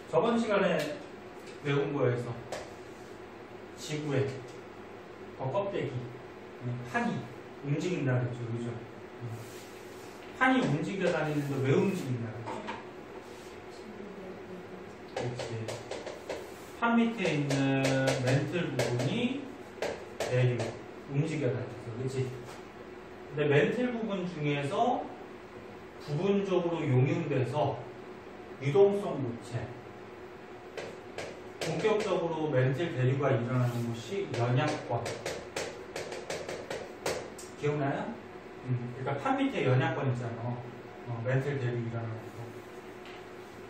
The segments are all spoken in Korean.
저번 시간에 외운 거에서 지구의 껍데기, 판이 움직인다 그랬죠, 그죠? 판이 움직여 다니는데 왜 움직인다 그랬죠? 그렇지. 판 밑에 있는 멘틀 부분이 내려 움직여 다녔어, 그렇지? 근데 멘틀 부분 중에서 부분적으로 용융돼서 유동성 물체, 본격적으로 멘틀 대류가 일어나는 곳이 연약권. 기억나요? 그러니까 판 밑에 연약권 있잖아. 멘틀 대류 일어나는 거.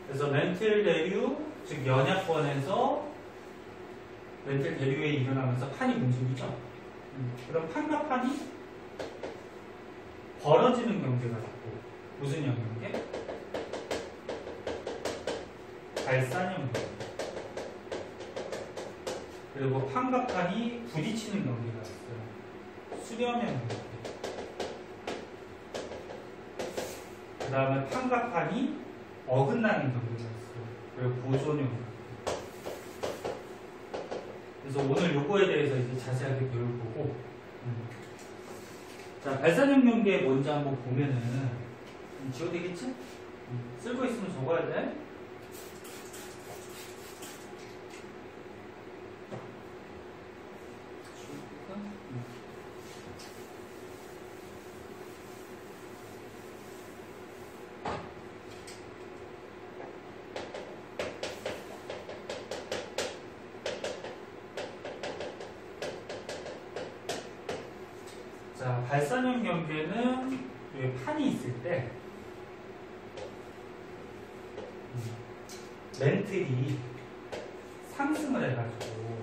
그래서 멘틀 대류, 즉 연약권에서 멘틀 대류에 일어나면서 판이 움직이죠. 그럼 판과 판이 벌어지는 경계가 있고, 무슨 영역계? 발산 영역계. 그리고 판과 판이 부딪히는 경계가 있어요. 수렴 영역계. 그 다음에 판과 판이 어긋나는 경계가 있어요. 그리고 보존 영역계. 그래서 오늘 요거에 대해서 이제 자세하게 배울 거고, 자, 발산형 경계 먼저 한번 보면은, 지워도 되겠지? 쓸고 있으면 적어야 돼. 자, 발산형 경계는 여기 판이 있을 때 멘틀이 상승을 해가지고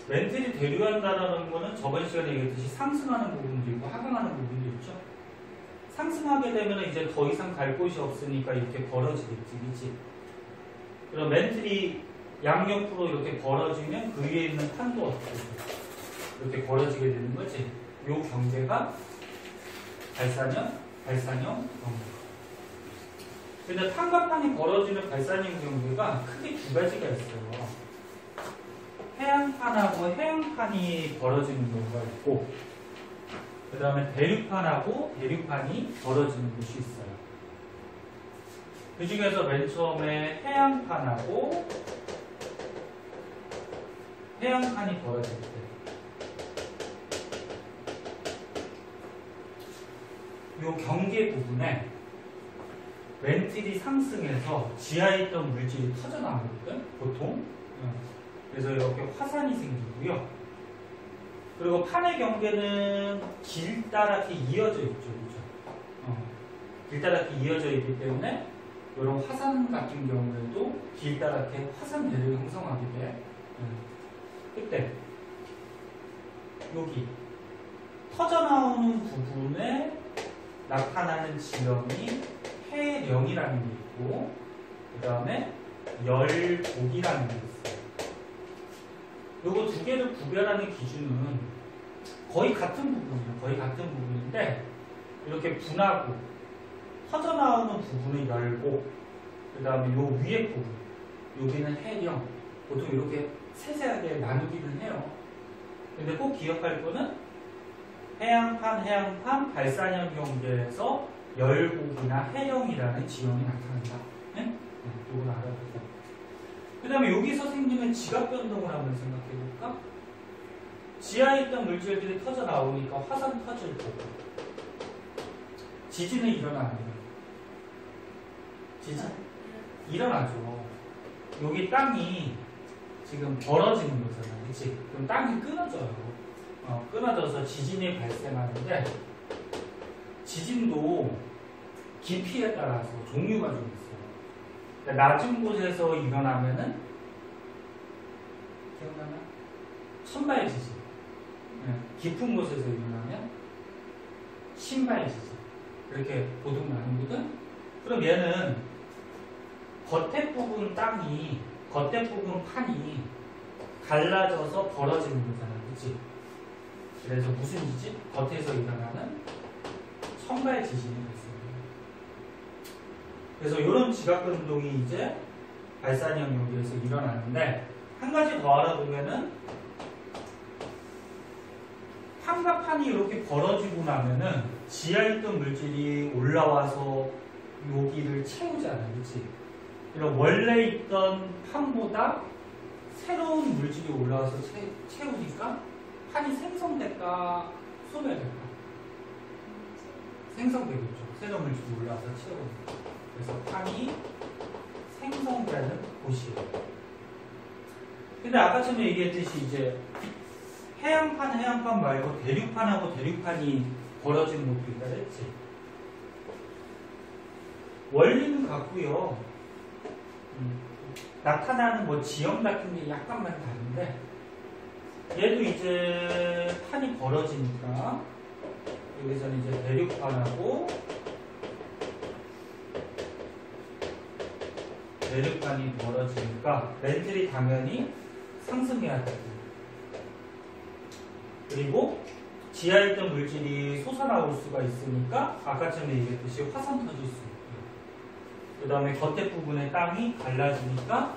멘틀이 대류한다라는 거는 저번 시간에 얘기했듯이 상승하는 부분도 있고 하강하는 부분도 있죠. 상승하게 되면 이제 더 이상 갈 곳이 없으니까 이렇게 벌어지겠지, 그치? 그럼 멘틀이 양옆으로 이렇게 벌어지면 그 위에 있는 판도 어떻게 이렇게 벌어지게 되는 거지. 요 경계가 발산형 경계. 근데 판과 판이 벌어지는 발산형 경계가 크게 두 가지가 있어요. 해양판하고 해양판이 벌어지는 경우가 있고, 그 다음에 대류판하고 대류판이 벌어지는 곳이 있어요. 그 중에서 맨 처음에 해양판하고 해양판이 벌어질 때, 요 경계 부분에 멘틀이 상승해서 지하에 있던 물질이 터져나오거든, 보통. 그래서 이렇게 화산이 생기고요. 그리고 판의 경계는 길다랗게 이어져 있죠, 그죠? 길다랗게 이어져 있기 때문에 이런 화산 같은 경우에도 길다랗게 화산 대를 형성하게 돼. 그때 여기 터져나오는 부분에 나타나는 지형이 해령이라는 게 있고, 그 다음에 열곡이라는 게 있어요. 요거 두 개를 구별하는 기준은 거의 같은 부분이에요. 거의 같은 부분인데, 이렇게 분하고 터져나오는 부분은 열곡, 그 다음에 요 위에 부분, 여기는 해령. 보통 이렇게 세세하게 나누기는 해요. 근데 꼭 기억할 거는 해양판 발산형 경계에서 열곡이나 해령이라는 지형이 나타난다. 네? 이건 알아보고. 그 다음에 여기서 생기는 지각 변동을 한번 생각해 볼까? 지하에 있던 물질들이 터져 나오니까 화산 터질 거고, 지진은 일어나는 거예요. 지진? 일어나죠. 여기 땅이 지금 벌어지는 거잖아, 그치? 그럼 땅이 끊어져요. 끊어져서 지진이 발생하는데, 지진도 깊이에 따라서 종류가 좀 있어요. 그러니까 낮은 곳에서 일어나면은, 기억나나? 천발 지진. 깊은 곳에서 일어나면 신발 지진. 이렇게 보통 나누거든? 그럼 얘는 겉에 부분 땅이, 겉에 부분 판이 갈라져서 벌어지는 거잖아, 그치? 그래서 무슨 지진? 겉에서 일어나는 천발 지진이 발생해요. 그래서 이런 지각 변동이 이제 발산형 여기에서 일어나는데 한 가지 더 알아두면은 판과 판이 이렇게 벌어지고 나면은 지하에 있던 물질이 올라와서 여기를 채우잖아요. 그렇지? 이런 원래 있던 판보다 새로운 물질이 올라와서 채우니까 판이 생성될까 소멸될까? 생성되겠죠. 새로운 물질이 올라와서 채우니까. 그래서 판이 생성되는 곳이에요. 근데 아까처럼 얘기했듯이 이제 해양판 말고 대륙판하고 대륙판이 벌어지는 것도 있다 그랬지. 원리는 같고요. 나타나는 뭐 지형 같은 게 약간만 다른데 얘도 이제 판이 벌어지니까 여기서는 이제 대륙판하고 대륙판이 벌어지니까 멘틀이 당연히 상승해야 되고 그리고 지하에 있던 물질이 솟아나올 수가 있으니까 아까처럼 얘기했듯이 화산 터질 수 있고요. 그 다음에 겉에 부분의 땅이 갈라지니까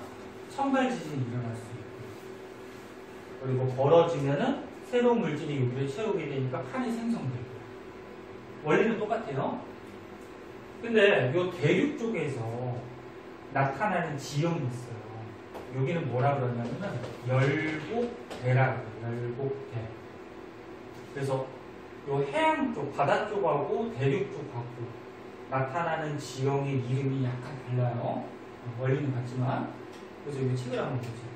천발 지진이 일어날 수 있고요. 그리고 벌어지면은 새로운 물질이 여기를 채우게 되니까 판이 생성되고 원리는 똑같아요. 근데 이 대륙 쪽에서 나타나는 지형이 있어요. 여기는 뭐라 그러냐면은 열곡대라 그래요. 열곡대. 그래서 요 해양 쪽, 바다 쪽하고 대륙 쪽하고 나타나는 지형의 이름이 약간 달라요. 원리는 같지만. 그래서 여기 책을 한번 보세요.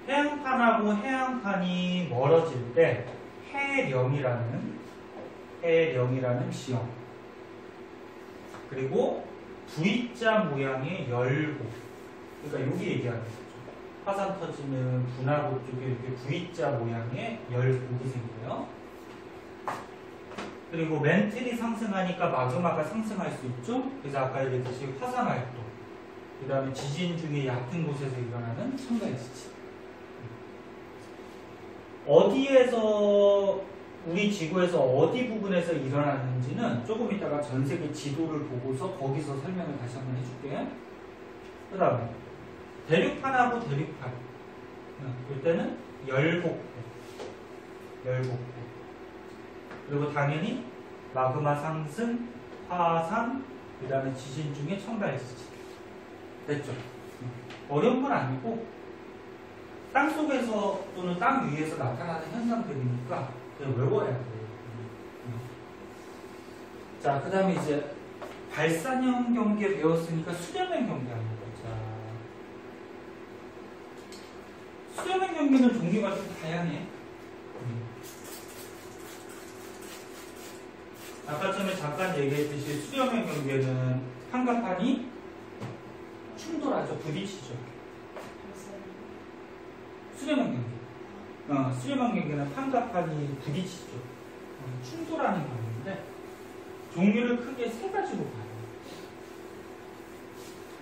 해양판하고 해양판이 멀어질 때 해령이라는 지형 그리고 V자 모양의 열곡 그러니까 여기 얘기하는 거죠. 화산 터지는 분화구 쪽에 이렇게 V자 모양의 열곡이 생겨요. 그리고 멘틀이 상승하니까 마그마가 상승할 수 있죠. 그래서 아까 얘기했듯이 화산 활동 그 다음에 지진 중에 얕은 곳에서 일어나는 천발 지진 어디에서 우리 지구에서 어디 부분에서 일어나는지는 조금 이따가 전 세계 지도를 보고서 거기서 설명을 다시 한번 해줄게. 그 다음에 대륙판하고 대륙판 이때는 열곡대 그리고 당연히 마그마 상승, 화산 그 다음에 지진 중에 천발 지진 됐죠? 어려운 건 아니고 땅속에서 또는 땅 위에서 나타나는 현상들이니까 그냥 외워야 돼요. 자, 그 다음에 이제 발산형 경계 배웠으니까 수렴형 경계 한번 보자. 수렴형 경계는 종류가 좀 다양해. 아까 전에 잠깐 얘기했듯이 수렴형 경계는 판과 판이 충돌하죠. 부딪히죠. 수렴형 경계. 수렴형 경계는 판과 판이 부딪히죠. 충돌하는 경우인데 종류를 크게 세 가지로 봐요.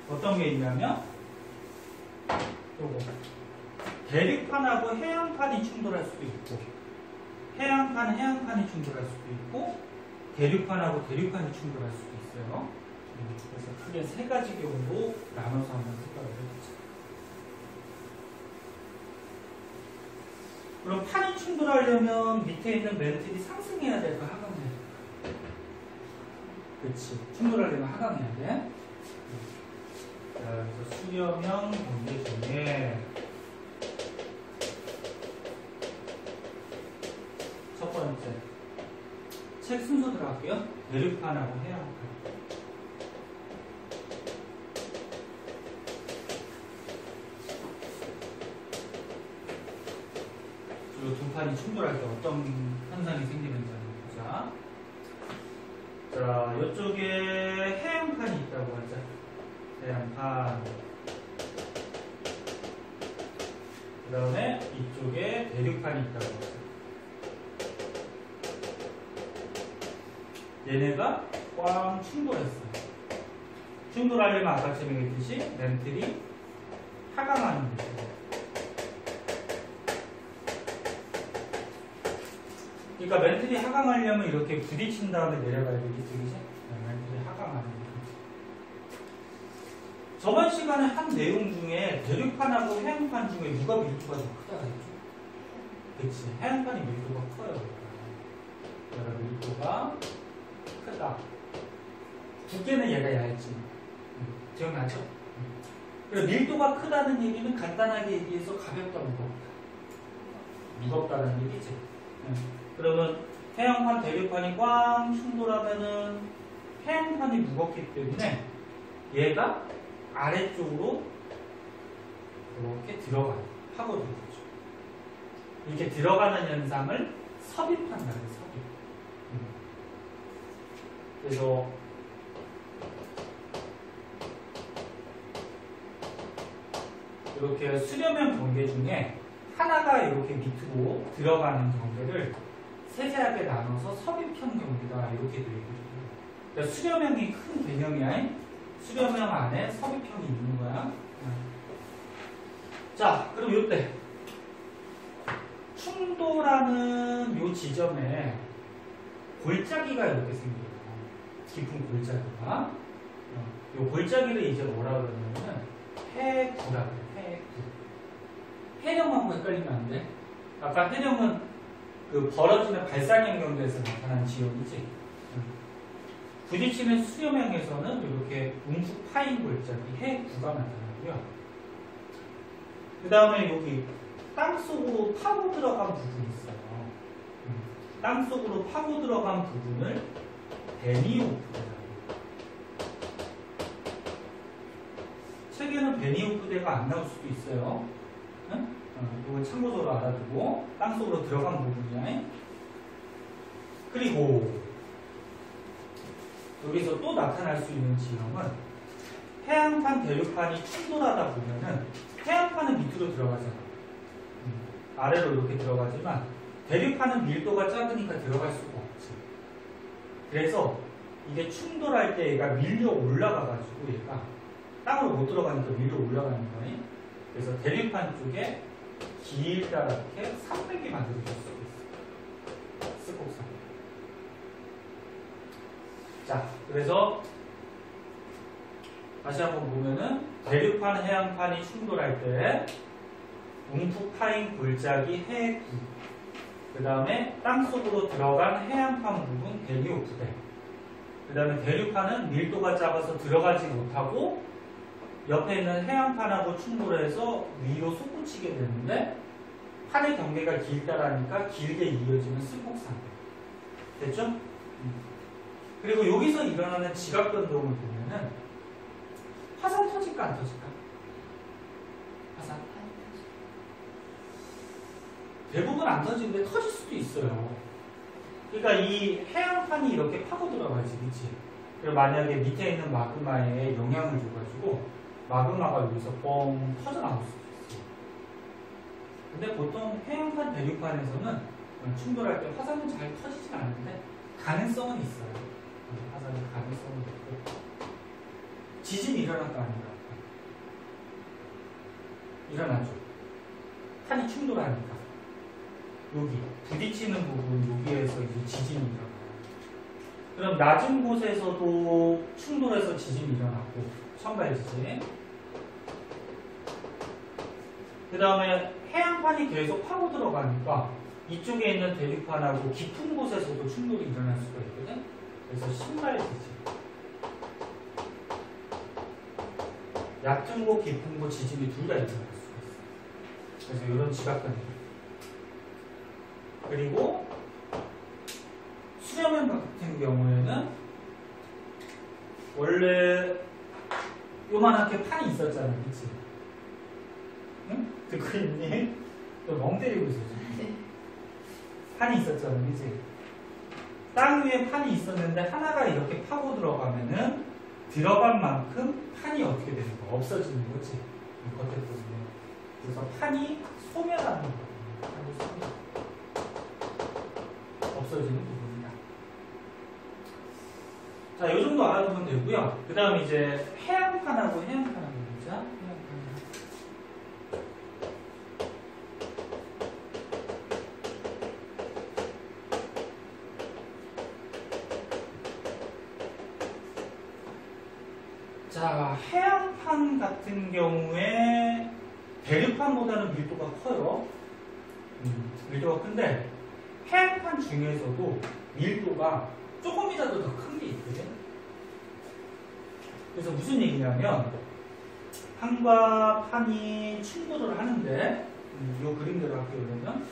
어떤 게 있냐면 요거 대륙판하고 해양판이 충돌할 수도 있고 해양판이 충돌할 수도 있고 대륙판하고 대륙판이 충돌할 수도 있어요. 그래서 크게 세 가지 경우로 나눠서 한번 생각을 해보자. 그럼 판이 충돌하려면 밑에 있는 멘틀이 상승해야 될까 하강해야 될까? 그렇지. 충돌하려면 하강해야 돼. 자, 그래서 수렴형 경계 중에 첫 번째 책 순서 들어갈게요. 대륙판하고 해양판. 이 두 판이 충돌할 때 어떤 현상이 생기는지 한번 보자. 자, 이쪽에 해양판이 있다고 하자. 해양판. 그 다음에 이쪽에 대륙판이 있다고 하자. 얘네가 꽝 충돌했어요. 충돌하려면 아까처럼 얘기했듯이 멘틀이 하강하는 거죠. 그러니까 멘틀이 하강하려면 이렇게 부딪힌 다음에 내려가야 되겠지, 그지? 멘틀이 하강하는 거. 저번 시간에 한 내용 중에 대륙판하고 해안판 중에 누가 밀도가 더 크다 그랬죠? 그치, 해안판이 밀도가 커요. 그러니까 밀도가 크다. 두께는 얘가 얇지. 기억나죠? 그래서 밀도가 크다는 얘기는 간단하게 얘기해서 가볍다, 무겁다. 무겁다는 얘기지. 그러면 해양판, 대륙판이 꽝 충돌하면은 해양판이 무겁기 때문에 얘가 아래쪽으로 이렇게 들어가요. 파고들어가죠. 이렇게 들어가는 현상을 섭입한다는 거예요. 섭입. 그래서 이렇게 수렴형 경계 중에 하나가 이렇게 밑으로 들어가는 경계를 세세하게 나눠서 섭입형 경계다 이렇게 되어 있거든요. 그러니까 수렴형이 큰 개념이야. 수렴형 안에 섭입형이 있는 거야. 자, 그럼 이때 충돌하는 요 지점에 골짜기가 이렇게 생겨요. 깊은 골짜기가. 요 골짜기를 이제 뭐라 그러냐면 해구라 그래요. 해구. 해령하고 헷갈리면 안 돼. 아까 해령은 그 벌어지는 발산형 경계에서 나타난 지역이지. 부딪히는 수렴형에서는 이렇게 움푹 파인 골짜기 해구가 나타나고요. 그 다음에 여기 땅속으로 파고 들어간 부분이 있어요. 땅속으로 파고 들어간 부분을 베니오프대라고. 책에는 베니오프대가 안 나올 수도 있어요. 이걸 참고적으로 알아두고 땅속으로 들어간 부분이야. 그리고 여기서 또 나타날 수 있는 지형은 해안판, 대륙판이 충돌하다 보면은 해안판은 밑으로 들어가잖아. 아래로 이렇게 들어가지만 대륙판은 밀도가 작으니까 들어갈 수가 없지. 그래서 이게 충돌할 때 얘가 밀려 올라가가지고 얘가 땅으로 못 들어가니까 밀려 올라가는 거예요. 그래서 대륙판 쪽에 길다랗게 산맥이 만들어질 수 있어요. 스곡산. 자, 그래서 다시 한번 보면은 대륙판, 해안판이 충돌할 때 움푹 파인 골짜기 해구, 그 다음에 땅속으로 들어간 해안판 부분 베니오프대, 그 다음에 대륙판은 밀도가 작아서 들어가지 못하고 옆에 있는 해안판하고 충돌해서 위로 솟구치게 되는데 판의 경계가 길다라니까 길게 이어지는 스곡산. 됐죠? 그리고 여기서 일어나는 지각 변동을 보면은 화산 터질까 안 터질까? 화산? 대부분 안 터지는데 터질 수도 있어요. 그러니까 이 해안판이 이렇게 파고 들어가지, 그치? 그리고 만약에 밑에 있는 마그마에 영향을 줘가지고 마그마가 여기서 뻥 터져나올 수도 있어요. 근데 보통 해안판, 대륙판에서는 충돌할 때 화산은 잘 터지진 않는데 가능성은 있어요. 화산의 가능성은 있고. 지진이 일어날까 아닌가? 일어나죠. 판이 충돌하니까. 여기 부딪히는 부분 여기에서 이제 지진이 일어나요. 그럼 낮은 곳에서도 충돌해서 지진이 일어나고 선발 지진. 그 다음에 해안판이 계속 파고 들어가니까 이쪽에 있는 대륙판하고 깊은 곳에서도 충돌이 일어날 수가 있거든. 그래서 신발 지진. 얕은 곳, 깊은 곳 지진이 둘 다 일어날 수가 있어요. 그래서 이런 지각변이. 그리고 수렴형 같은 경우에는 원래 요만하게 판이 있었잖아, 그치? 응? 듣고 있니? 너 멍 때리고 있어, 지금. 판이 있었잖아, 그치? 땅 위에 판이 있었는데 하나가 이렇게 파고 들어가면은 들어간 만큼 판이 어떻게 되는 거야? 없어지는 거지. 겉에 보면. 그래서 판이 소멸하는 거거든요. 판이 소멸. 없어지는 부분이다. 자, 이 정도 알아두면 되고요. 그 다음 이제 해안판하고 해안판하고 보자. 자, 해안판 같은 경우에 대륙판보다는 밀도가 커요. 밀도가 큰데 해안판 중에서도 밀도가 조금이라도 더 큰 게 있거든. 그래서 무슨 얘기냐면 판과 판이 충돌을 하는데 이 그림대로 할게요. 그러면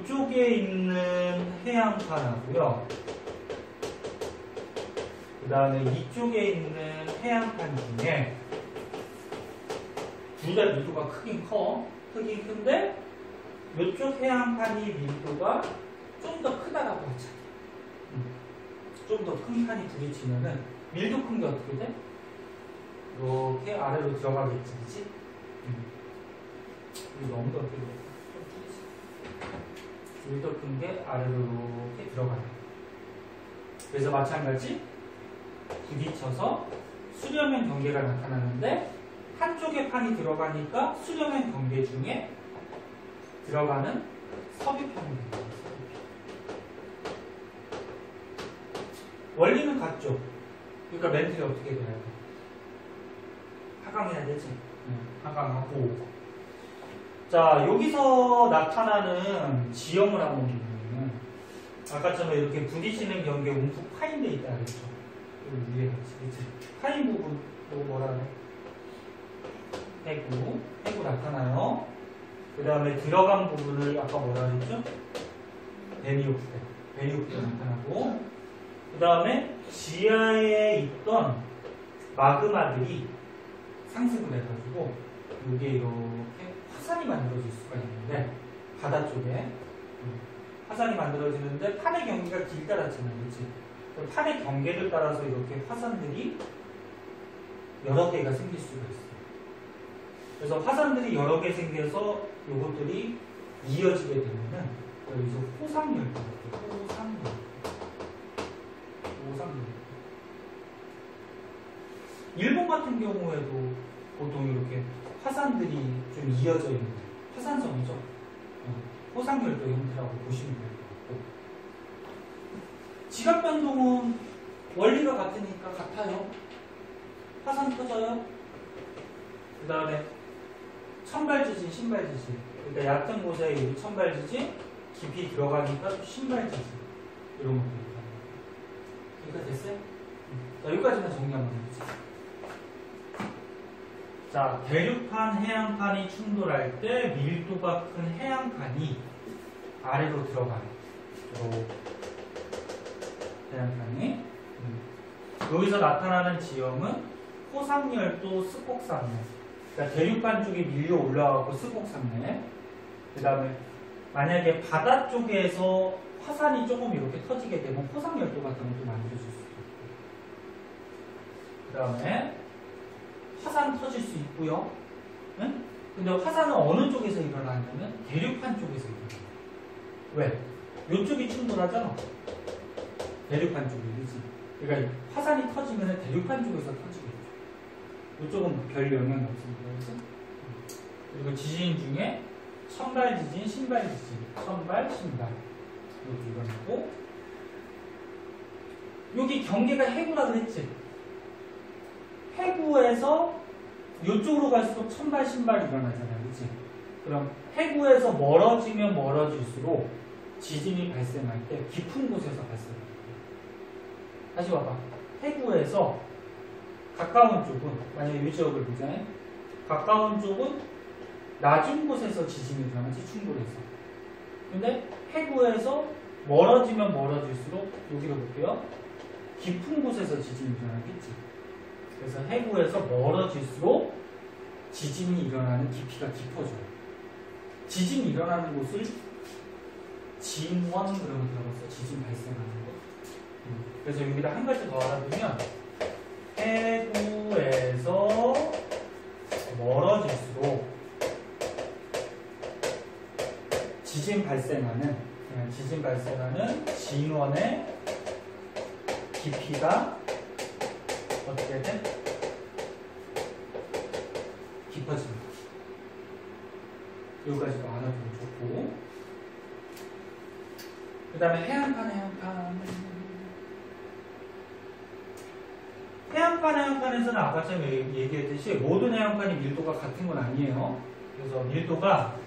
이쪽에 있는 해안판하고요, 그 다음에 이쪽에 있는 해안판 중에 둘 다 밀도가 크긴 큰데 이쪽 해안판이 밀도가 좀 더 크다라고 하자. 좀 더 큰 판이 부딪히면은 밀도 큰 게 어떻게 돼? 이렇게 아래로 들어가겠지, 그치? 이거 너무 더 어떻게 돼? 밀도 큰 게 아래로 이렇게 들어가요. 그래서 마찬가지 부딪혀서 수렴형 경계가 나타나는데 한쪽에 판이 들어가니까 수렴형 경계 중에 들어가는 섭입형이 됩니다. 원리는 같죠? 그러니까 멘틀이 어떻게 돼야 돼? 하강해야 되지? 하강하고. 자, 여기서 나타나는 지형을 한번 보면 아까처럼 이렇게 부딪히는 경계 움푹 파인 데 있다 그랬죠? 여기 위에 같이, 그치? 파인 부분, 이거 뭐라 그래? 해구 나타나요. 그 다음에 들어간 부분을 아까 뭐라 그랬죠? 베니오프대 나타나고, 그 다음에 지하에 있던 마그마들이 상승을 해가지고 이게 이렇게 화산이 만들어질 수가 있는데, 바다 쪽에 화산이 만들어지는데 판의 경계가 길다랐잖아요, 그렇지? 판의 경계를 따라서 이렇게 화산들이 여러 개가 생길 수가 있어요. 그래서 화산들이 여러 개 생겨서 이것들이 이어지게 되면은 여기서 호상열도 일본 같은 경우에도 보통 이렇게 화산들이 좀 이어져 있는 화산성이죠. 호상열도 형태라고 보시면 될 것 같고, 지각 변동은 원리가 같으니까 같아요. 화산 터져요. 그 다음에 천발지진, 신발지진. 그러니까 얕은 곳에 여기 천발지진, 깊이 들어가니까 신발지진. 이런 것들이 있다. 그러니까 됐어요? 자, 여기까지만 정리 한번 해보자. 자, 대륙판, 해안판이 충돌할 때 밀도가 큰 해안판이 아래로 들어가요. 해안판이. 여기서 나타나는 지형은 호상열도 스곡산맥. 그러니까 대륙판 쪽이 밀려 올라가고 스곡산맥. 그 다음에 만약에 바다 쪽에서 화산이 조금 이렇게 터지게 되면 호상열도 같은 것도 만들어질 수 있고. 그 다음에 화산 터질 수 있고요. 응? 근데 화산은 어느 쪽에서 일어나냐면 대륙판 쪽에서 일어나요. 왜? 이쪽이 충돌하잖아. 대륙판 쪽이. 그치? 그러니까 화산이 터지면 대륙판 쪽에서 터지겠죠. 이쪽은 별 영향이 없습니다. 그치? 그리고 지진 중에 천발 지진, 신발 지진. 천발, 신발. 이것도 일어나고. 여기 경계가 해구라 그랬지? 해구에서 이쪽으로 갈수록 천발, 신발이 일어나잖아요. 그치? 그럼 해구에서 멀어지면 멀어질수록 지진이 발생할 때 깊은 곳에서 발생합니다. 다시 봐봐. 해구에서 가까운 쪽은, 만약에 이 지역을 보자면 가까운 쪽은 낮은 곳에서 지진이 일어나지, 충돌해서. 근데 해구에서 멀어지면 멀어질수록, 여기로 볼게요. 깊은 곳에서 지진이 일어나겠지. 그래서 해구에서 멀어질수록 지진이 일어나는 깊이가 깊어져요. 지진이 일어나는 곳을 진원 그러면 들어가서 지진 발생하는 곳. 그래서 여기다 한 가지 더 알아두면 해구에서 멀어질수록 지진 발생하는 진원의 깊이가 어떻게 돼? 깊어집니다. 여기까지도 알아두면 좋고, 그 다음에 해안판 해안판에서는 아까 전에 얘기했듯이 모든 해안판이 밀도가 같은 건 아니에요. 그래서 밀도가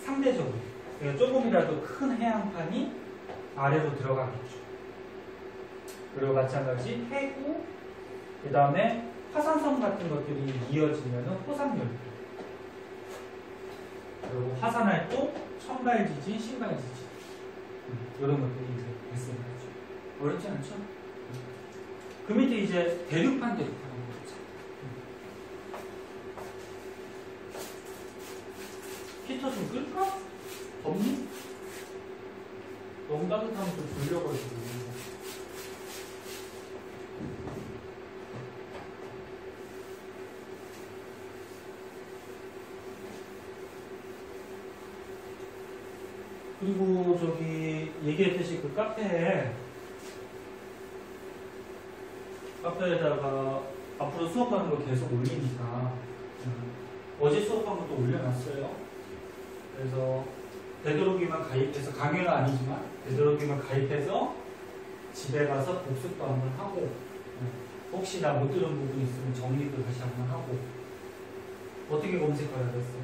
상대적으로 그러니까 조금이라도 큰 해안판이 아래로 들어가겠죠. 그리고 마찬가지 해구, 그 다음에 화산섬 같은 것들이 이어지면 호상열도, 그리고 화산활동, 천발지진, 신발지진 이런 것들이 이제 발생하죠. 어렵지 않죠? 그 밑에 이제 대륙판 거죠. 히터 좀 끌까? 덥니? 너무 따뜻하면 좀 졸려가지고. 그리고 저기 얘기했듯이 그 카페에다가 앞으로 수업하는 거 계속 올리니까 어제 수업한 것도 올려놨어요. 그래서 되도록이면 가입해서, 강의는 아니지만 되도록이면 가입해서 집에 가서 복습도 한번 하고, 혹시나 못 들은 부분이 있으면 정리도 다시 한번 하고. 어떻게 검색해야겠어요?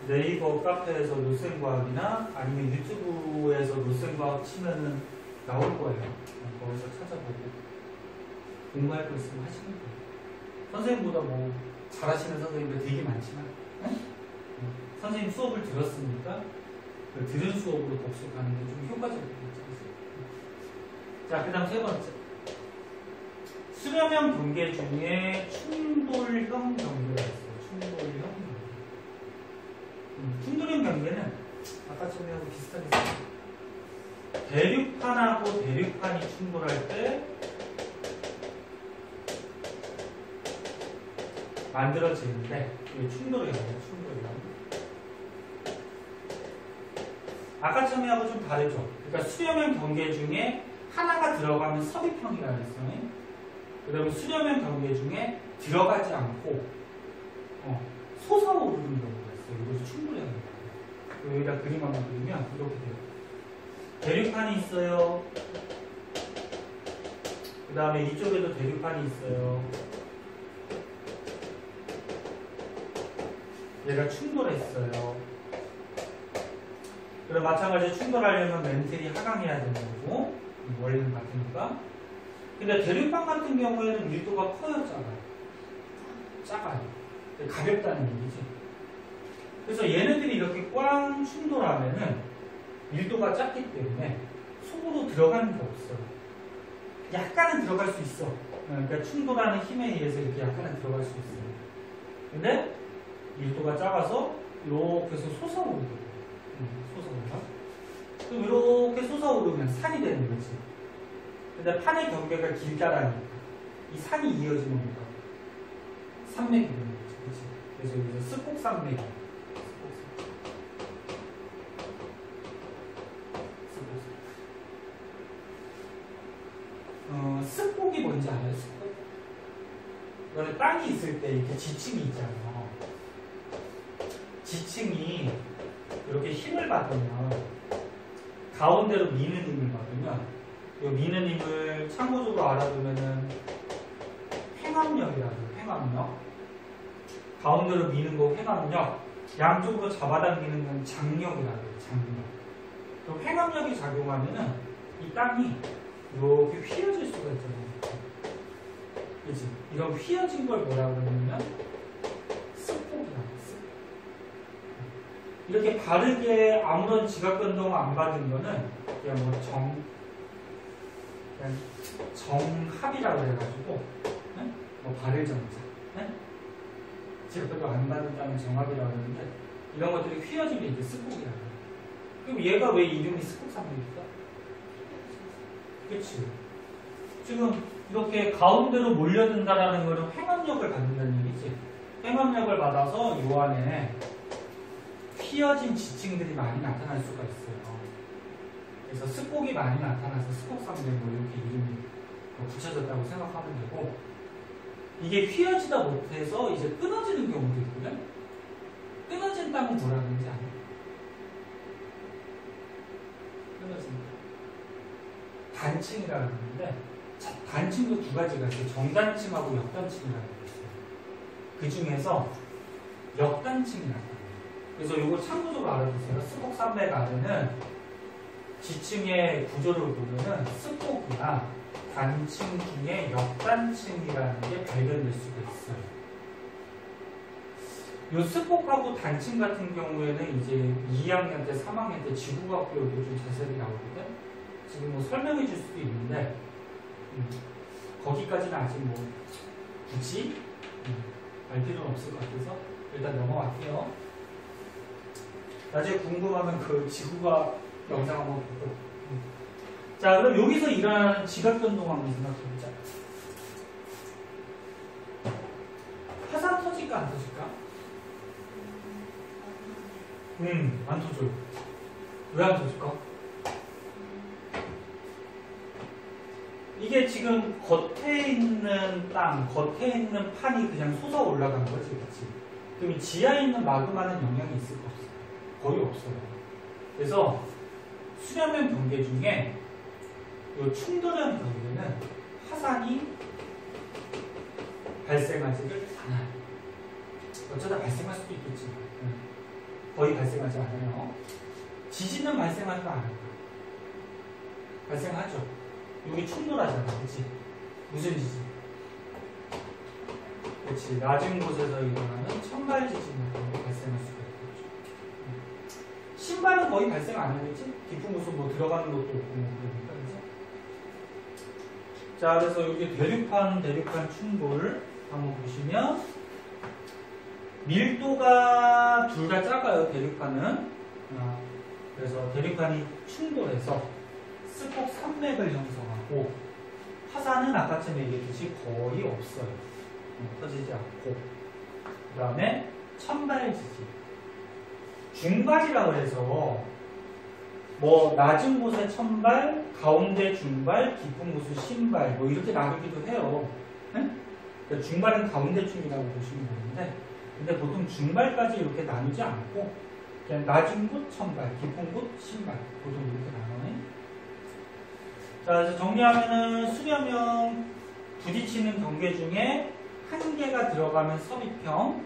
네이버 카페에서 루센과학이나 아니면 유튜브에서 루센과학 치면은 나올 거예요. 거기서 찾아보고 공부할 거 있으면 하시면 돼요. 선생님보다 뭐 잘하시는 선생님들 되게 많지만 선생님 수업을 들었으니까 그 들은 수업으로 복습하는 게 좀 효과적이겠죠. 자, 그 다음 세 번째, 수렴형 경계 중에 충돌형 경계가 있어요. 충돌형 경계. 충돌형 경계는 아까 전에하고 비슷하게 생겼어요. 대륙판하고 대륙판이 충돌할 때 만들어지는데 이게 충돌형이에요. 충돌형. 아까 처음하고 좀 다르죠. 그러니까 수렴형 경계 중에 하나가 들어가면 섭입형이라고 했어요. 그 다음에 수렴형 경계 중에 들어가지 않고 솟아오르는 경우가 있어요. 이것이 충돌형입니다. 여기다 그림 한번 그리면 이렇게 돼요. 대륙판이 있어요. 그 다음에 이쪽에도 대륙판이 있어요. 얘가 충돌했어요. 그럼 마찬가지로 충돌하려면 멘틀이 하강해야 되는 거고, 원리는 같으니까. 근데 대륙판 같은 경우에는 밀도가 커요, 작아요? 작아요. 가볍다는 얘기지. 그래서 얘네들이 이렇게 꽝 충돌하면은 밀도가 작기 때문에 속으로 들어가는 게 없어요. 약간은 들어갈 수 있어. 그러니까 충돌하는 힘에 의해서 이렇게 약간은 들어갈 수 있어요. 근데 밀도가 작아서 이렇게 해서 솟아오르거든요. 솟아오르나? 그럼 이렇게 솟아오르면 산이 되는 거지. 근데 판의 경계가 길다라니까 이 산이 이어지는 거다. 산맥이 되는 거지. 그치? 그래서 여기서 스곡산맥이. 습곡이 뭔지 알아요? 습곡? 이거는 땅이 있을 때 이렇게 지층이 있잖아요. 지층이 이렇게 힘을 받으면, 가운데로 미는 힘을 받으면, 이 미는 힘을 참고적으로 알아두면은 횡압력이라고 해요. 횡압력. 가운데로 미는 거 횡압력, 양쪽으로 잡아당기는 건 장력이라고 해요. 장력. 그 횡압력이 작용하면은 이 땅이 이렇게 휘어질 수가 있잖아요. 그치? 이런 휘어진 걸 뭐라고 그러냐면 습곡이라고 했어요. 이렇게 바르게 아무런 지각 변동 안 받은 거는 그냥 뭐 정합이라고 해가지고, 네? 뭐 바를정자, 네? 지각 변동 안 받는다는 정합이라고 하는데, 이런 것들이 휘어지면 이제 습곡이라고 해요. 그럼 얘가 왜 이름이 습곡산맥일까? 그치? 지금 이렇게 가운데로 몰려든다라는 거는 횡압력을 받는다는 얘기지. 횡압력을 받아서 요 안에 휘어진 지층들이 많이 나타날 수가 있어요. 그래서 습곡이 많이 나타나서 습곡산맥 뭐 이렇게 이름이 붙여졌다고 생각하면 되고, 이게 휘어지다 못해서 이제 끊어지는 경우도 있거든? 끊어진 땅은 뭐라 그러는지 아냐? 끊어진 땅. 단층이라고 하는데, 단층도 두 가지가 있어요. 정단층하고 역단층이라고 있어요. 그 중에서 역단층이라고 해요. 그래서 이거 참고적으로 알아두세요. 스폭 산맥 아래는 지층의 구조를 보면은 스폭이나 단층 중에 역단층이라는 게 발견될 수가 있어요. 이 스폭하고 단층 같은 경우에는 이제 2학년 때, 3학년 때 지구과학 교육도 좀 자세히 나오거든. 지금 뭐 설명해 줄 수도 있는데 거기까지는 아직 뭐 굳이 알 필요는 없을 것 같아서 일단 넘어갈게요. 나중에 궁금하면 그 지구과학 영상 한번 보고. 자, 그럼 여기서 일어나는 지각변동 한번 생각해보자. 화산 터질까 안 터질까? 안 터져요. 왜 안 터질까? 이게 지금 겉에 있는 땅, 겉에 있는 판이 그냥 솟아 올라간 거지, 그치? 그럼 지하에 있는 마그마는 영향이 있을 거 없어요? 거의 없어요. 그래서 수렴형 경계 중에 이 충돌형 경계는 화산이 발생하지를 않아요. 어쩌다 발생할 수도 있겠지만 거의 발생하지 않아요. 지진은 발생하지도 않아요. 발생하죠. 여기 충돌하잖아, 그렇지? 무슨 지진? 그렇지. 낮은 곳에서 일어나는 천발 지진이 발생할 수가 있겠죠. 신발은 거의 발생 안 하겠지? 깊은 곳은 뭐 들어가는 것도 없고 그러니까, 그죠? 자, 그래서 여기 대륙판 충돌 한번 보시면 밀도가 둘 다 작아요, 대륙판은. 그래서 대륙판이 충돌해서 스폭 산맥을 형성하고 화산은 아까처럼 얘기했듯이 거의 없어요. 터지지 않고. 그 다음에 천발지진. 중발이라고 해서 뭐 낮은 곳에 천발, 가운데 중발, 깊은 곳은 신발 뭐 이렇게 나누기도 해요. 네? 그러니까 중발은 가운데쯤이라고 보시면 되는데 근데 보통 중발까지 이렇게 나누지 않고 그냥 낮은 곳 천발, 깊은 곳 신발 보통 이렇게 나눠요. 자, 그래서 정리하면은 수렴형 부딪히는 경계 중에 한 개가 들어가면 섭입형,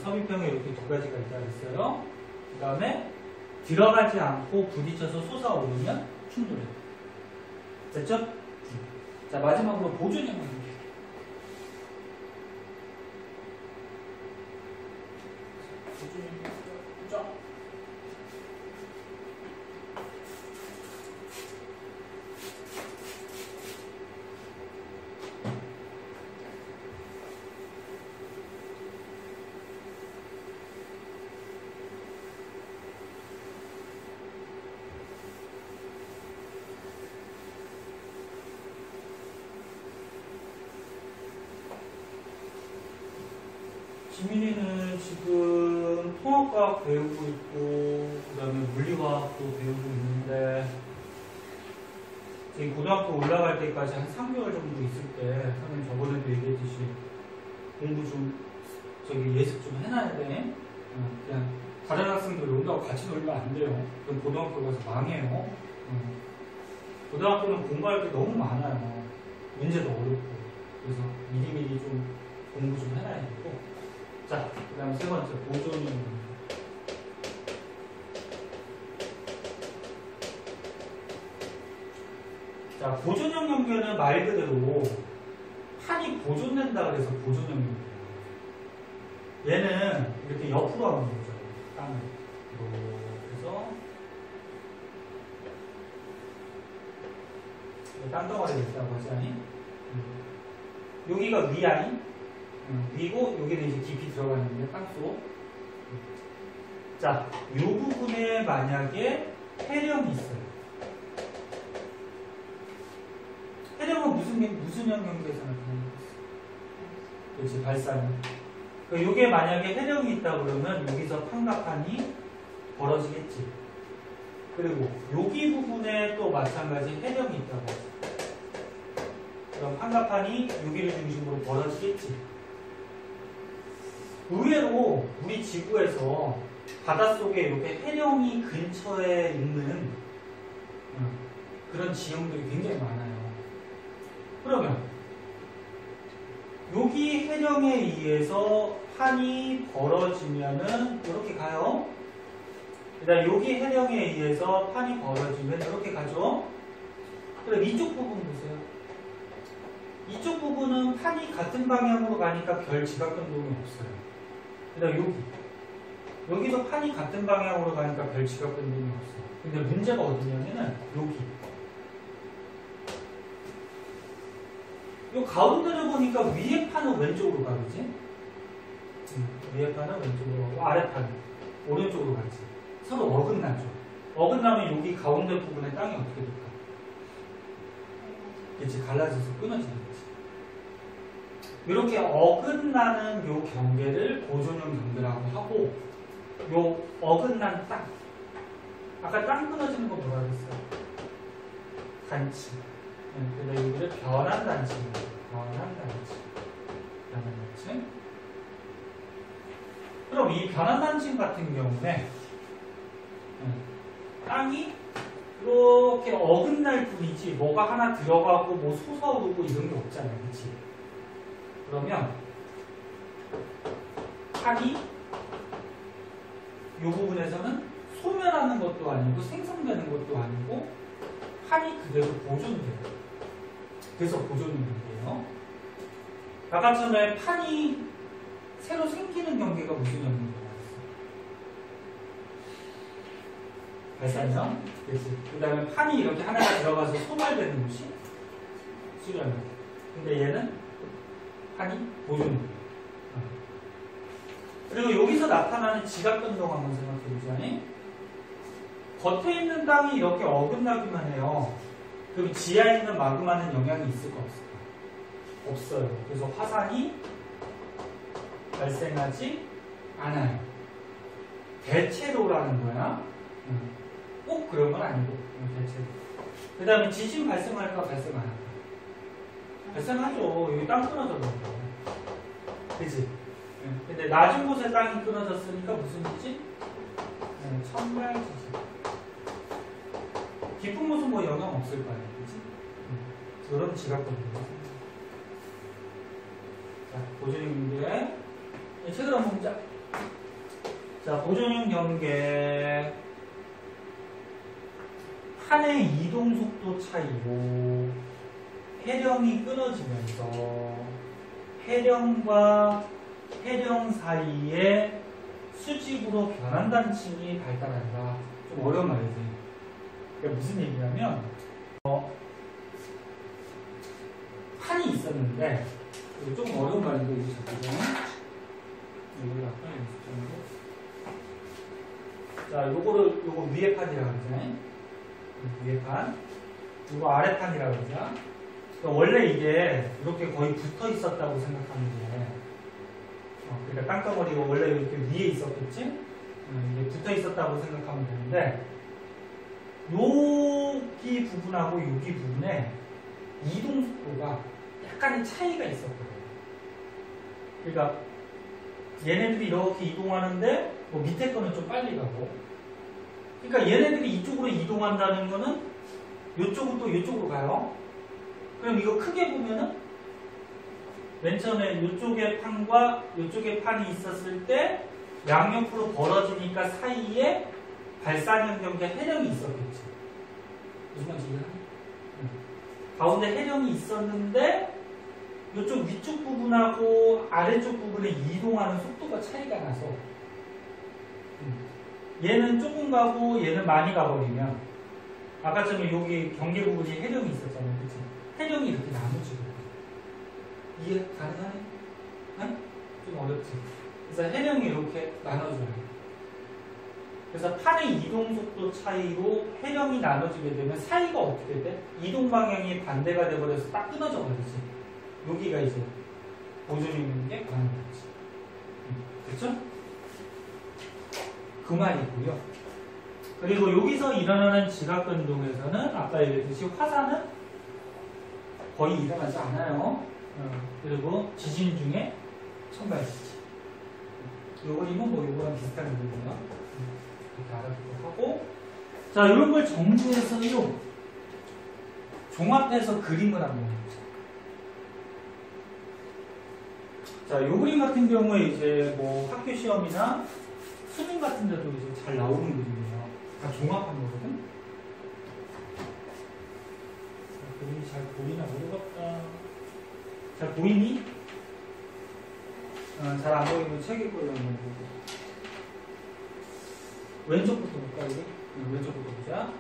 섭입형에 이렇게 두 가지가 있다고 했어요. 그 다음에 들어가지 않고 부딪혀서 솟아오르면 충돌해요. 됐죠? 자, 마지막으로 보존형. 지민이는 지금 통합과학 배우고 있고 그 다음에 물리화학도 배우고 있는데 지금 고등학교 올라갈 때까지 한 3개월 정도 있을 때 선생님 저번에도 얘기했듯이 공부 좀 예습 좀 해놔야 돼. 그냥 다른 학생들 온다고 같이 놀면 안 돼요. 그럼 고등학교 가서 망해요. 고등학교는 공부할 게 너무 많아요. 문제도 어렵고 그래서 미리미리 좀 공부 좀 해놔야 되고. 자, 그 다음 세 번째, 보존형. 자, 보존형 연결은 말 그대로 판이 보존된다 그래서 보존형 연결. 얘는 이렇게 옆으로 하는 거죠. 땅을. 그래서 땅덩어리가 있다고 하지 않니? 여기가 위아니? 위고 여기는 이제 깊이 들어가는데 땅속. 자, 이 부분에 만약에 해령이 있어요. 해령은 무슨 영역에서 나타나는 거겠어? 그렇지, 발산. 요게 만약에 해령이 있다 그러면 여기서 판가판이 벌어지겠지. 그리고 여기 부분에 또 마찬가지 해령이 있다고 하죠. 그럼 판가판이 여기를 중심으로 벌어지겠지. 의외로 우리 지구에서 바닷속에 이렇게 해령이 근처에 있는 그런 지형들이 굉장히 많아요. 그러면 여기 해령에 의해서 판이 벌어지면은 이렇게 가요. 그다음 여기 해령에 의해서 판이 벌어지면 이렇게 가죠. 그럼 이쪽 부분 보세요. 이쪽 부분은 판이 같은 방향으로 가니까 별 지각 변동이 없어요. 그다음 여기도 판이 같은 방향으로 가니까 별 지각 변동이 없어요. 근데 문제가 어디냐면은 여기. 요 가운데를 보니까 위에 판은 왼쪽으로 가겠지? 위에 판은 왼쪽으로 가고 아래 판은 오른쪽으로 가지. 서로 어긋나죠. 어긋나면 여기 가운데 부분의 땅이 어떻게 될까? 그치, 갈라져서 끊어지는 거지. 이렇게 어긋나는 요 경계를 보존형 경계라고 하고, 요 어긋난 땅. 아까 땅 끊어지는 거 뭐라 그랬어요? 단치. 근데 여기를 변환 단치입니다. 변환 단치. 변환 단치. 그럼 이 변환 단치 같은 경우에 땅이 이렇게 어긋날 뿐이지 뭐가 하나 들어가고 뭐 솟아오르고 이런 게 없잖아요. 그치? 그러면 판이 이 부분에서는 소멸하는 것도 아니고 생성되는 것도 아니고 판이 그대로 보존돼요. 그래서 보존형인데요. 아까 전에 판이 새로 생기는 경계가 무슨 형인지 알았어요? 발산형. 그 다음에 판이 이렇게 하나가 들어가서 소멸되는 곳이 수렴형. 근데 얘는 판이 보존형. 그리고 여기서 나타나는 지각 변동 한번 생각해보자니, 겉에 있는 땅이 이렇게 어긋나기만 해요. 그럼 지하에 있는 마그마는 영향이 있을까 없을까? 없어요. 그래서 화산이 발생하지 않아요. 대체로라는 거야. 꼭 그런 건 아니고 대체로. 그 다음에 지진 발생할까 발생 안 할까? 발생하죠. 여기 땅 끊어져버려. 그치? 근데 낮은 곳에 땅이 끊어졌으니까 무슨 지진? 천발 지진. 깊은 곳은 뭐 영향 없을 거 아니에요. 그치? 그런 지각권입니다. 자, 보존형 경계. 책을 한번 보자. 자, 보존형 경계. 판의 이동 속도 차이로 해령이 끊어지면서 해령과 해령 사이에 수직으로 변환단층이 발달한다. 좀 어려운 말이지. 그러니까 무슨 얘기냐면 판이 있었는데, 이거 조금 어려운 말인데 이제 잠깐만요. 이걸 약간 연습 좀 하고. 자, 요거 위에 판이라고 그러잖아요. 위에 판. 요거 아래 판이라고 그러죠. 그러니까 원래 이게 이렇게 거의 붙어 있었다고 생각하면 돼. 그러니까 땅덩어리가 원래 이렇게 위에 있었겠지? 이게 붙어 있었다고 생각하면 되는데, 여기 부분하고 여기 부분에 이동 속도가 약간의 차이가 있었거든요. 그러니까 얘네들이 이렇게 이동하는데 뭐 밑에 거는 좀 빨리 가고, 그러니까 얘네들이 이쪽으로 이동한다는 거는 이쪽은 또 이쪽으로 가요. 그럼 이거 크게 보면은 맨 처음에 이쪽에 판과 이쪽에 판이 있었을 때 양옆으로 벌어지니까 사이에 발산형 경계 해령이 있었겠지. 무슨 말인지 이해하니? 가운데 해령이 있었는데 이쪽 위쪽 부분하고 아래쪽 부분에 이동하는 속도가 차이가 나서 얘는 조금 가고 얘는 많이 가버리면, 아까처럼 여기 경계 부분이 해령이 있었잖아요. 그치? 해령이 이렇게 나눠지고. 이해 가능하네? 네? 좀 어렵지? 그래서 해령이 이렇게 나눠져요. 그래서 판의 이동 속도 차이로 해령이 나눠지게 되면 사이가 어떻게 돼? 이동 방향이 반대가 돼버려서 딱 끊어져 버리지. 여기가 이제 보존이 있는 게 가는 거지. 그렇죠? 그 말이고요. 그리고 여기서 일어나는 지각 변동에서는 아까 얘기했듯이 화산은 거의 일어나지 않아요. 그리고 지진 중에 천발 지진. 요 그림은 뭐 요거랑 비슷한 그림이에요. 이렇게 알아두도록 하고, 자, 이런 걸 정리해서요 종합해서 그림을 한번 해보자. 자, 요 그림 같은 경우에 이제 뭐 학교 시험이나 수능 같은 데도 이제 잘 나오는 그림이에요. 다 종합한 거거든. 자, 그림이 잘 보이나 모르겠다. 잘 보이니? 잘 안 보이면 책 읽고 이런 거 보고. 왼쪽부터 볼까, 우리? 왼쪽부터 보자.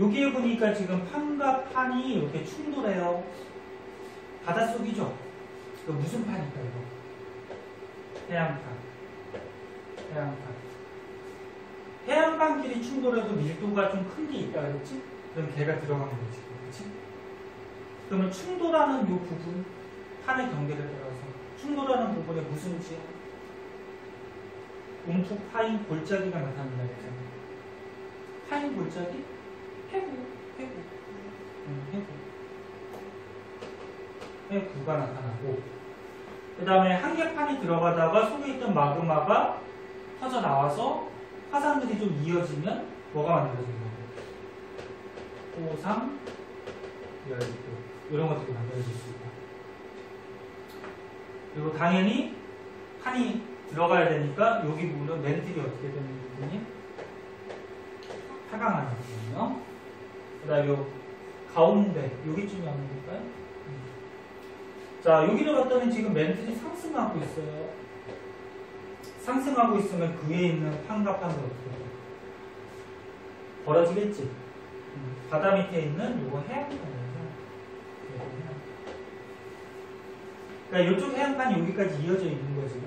여기에 보니까 지금 판과 판이 이렇게 충돌해요. 바닷속이죠? 이거 무슨 판일까, 이거? 해양판. 해양판. 해양판끼리 충돌해도 밀도가 좀 큰 게 있다 그랬지? 그럼 걔가 들어간 거지. 그렇지? 그러면 충돌하는 이 부분, 판의 경계를 따라서 충돌하는 부분에 무슨 지형? 움푹 파인 골짜기가 나타난다 했잖아. 파인 골짜기? 해구. 해구가 나타나고, 그 다음에 한계판이 들어가다가 속에 있던 마그마가 터져 나와서 화산들이 좀 이어지면 뭐가 만들어지는 거고? 호상, 열도, 이런 것들이 만들어질 수 있다. 그리고 당연히 판이 들어가야 되니까 여기 부분은 멘틀이 어떻게 되는 부분이? 하강하는 부분이요. 그 다음에 요 가운데, 여기쯤에 한번 볼까요? 자, 여기를 봤더니 지금 멘틀이 상승하고 있어요. 상승하고 있으면 그 위에 있는 판과 판도 어떻게 돼? 벌어지겠지? 바다 밑에 있는 요거 해양판이에요. 그러니까 이쪽 해양판이 여기까지 이어져 있는 거지.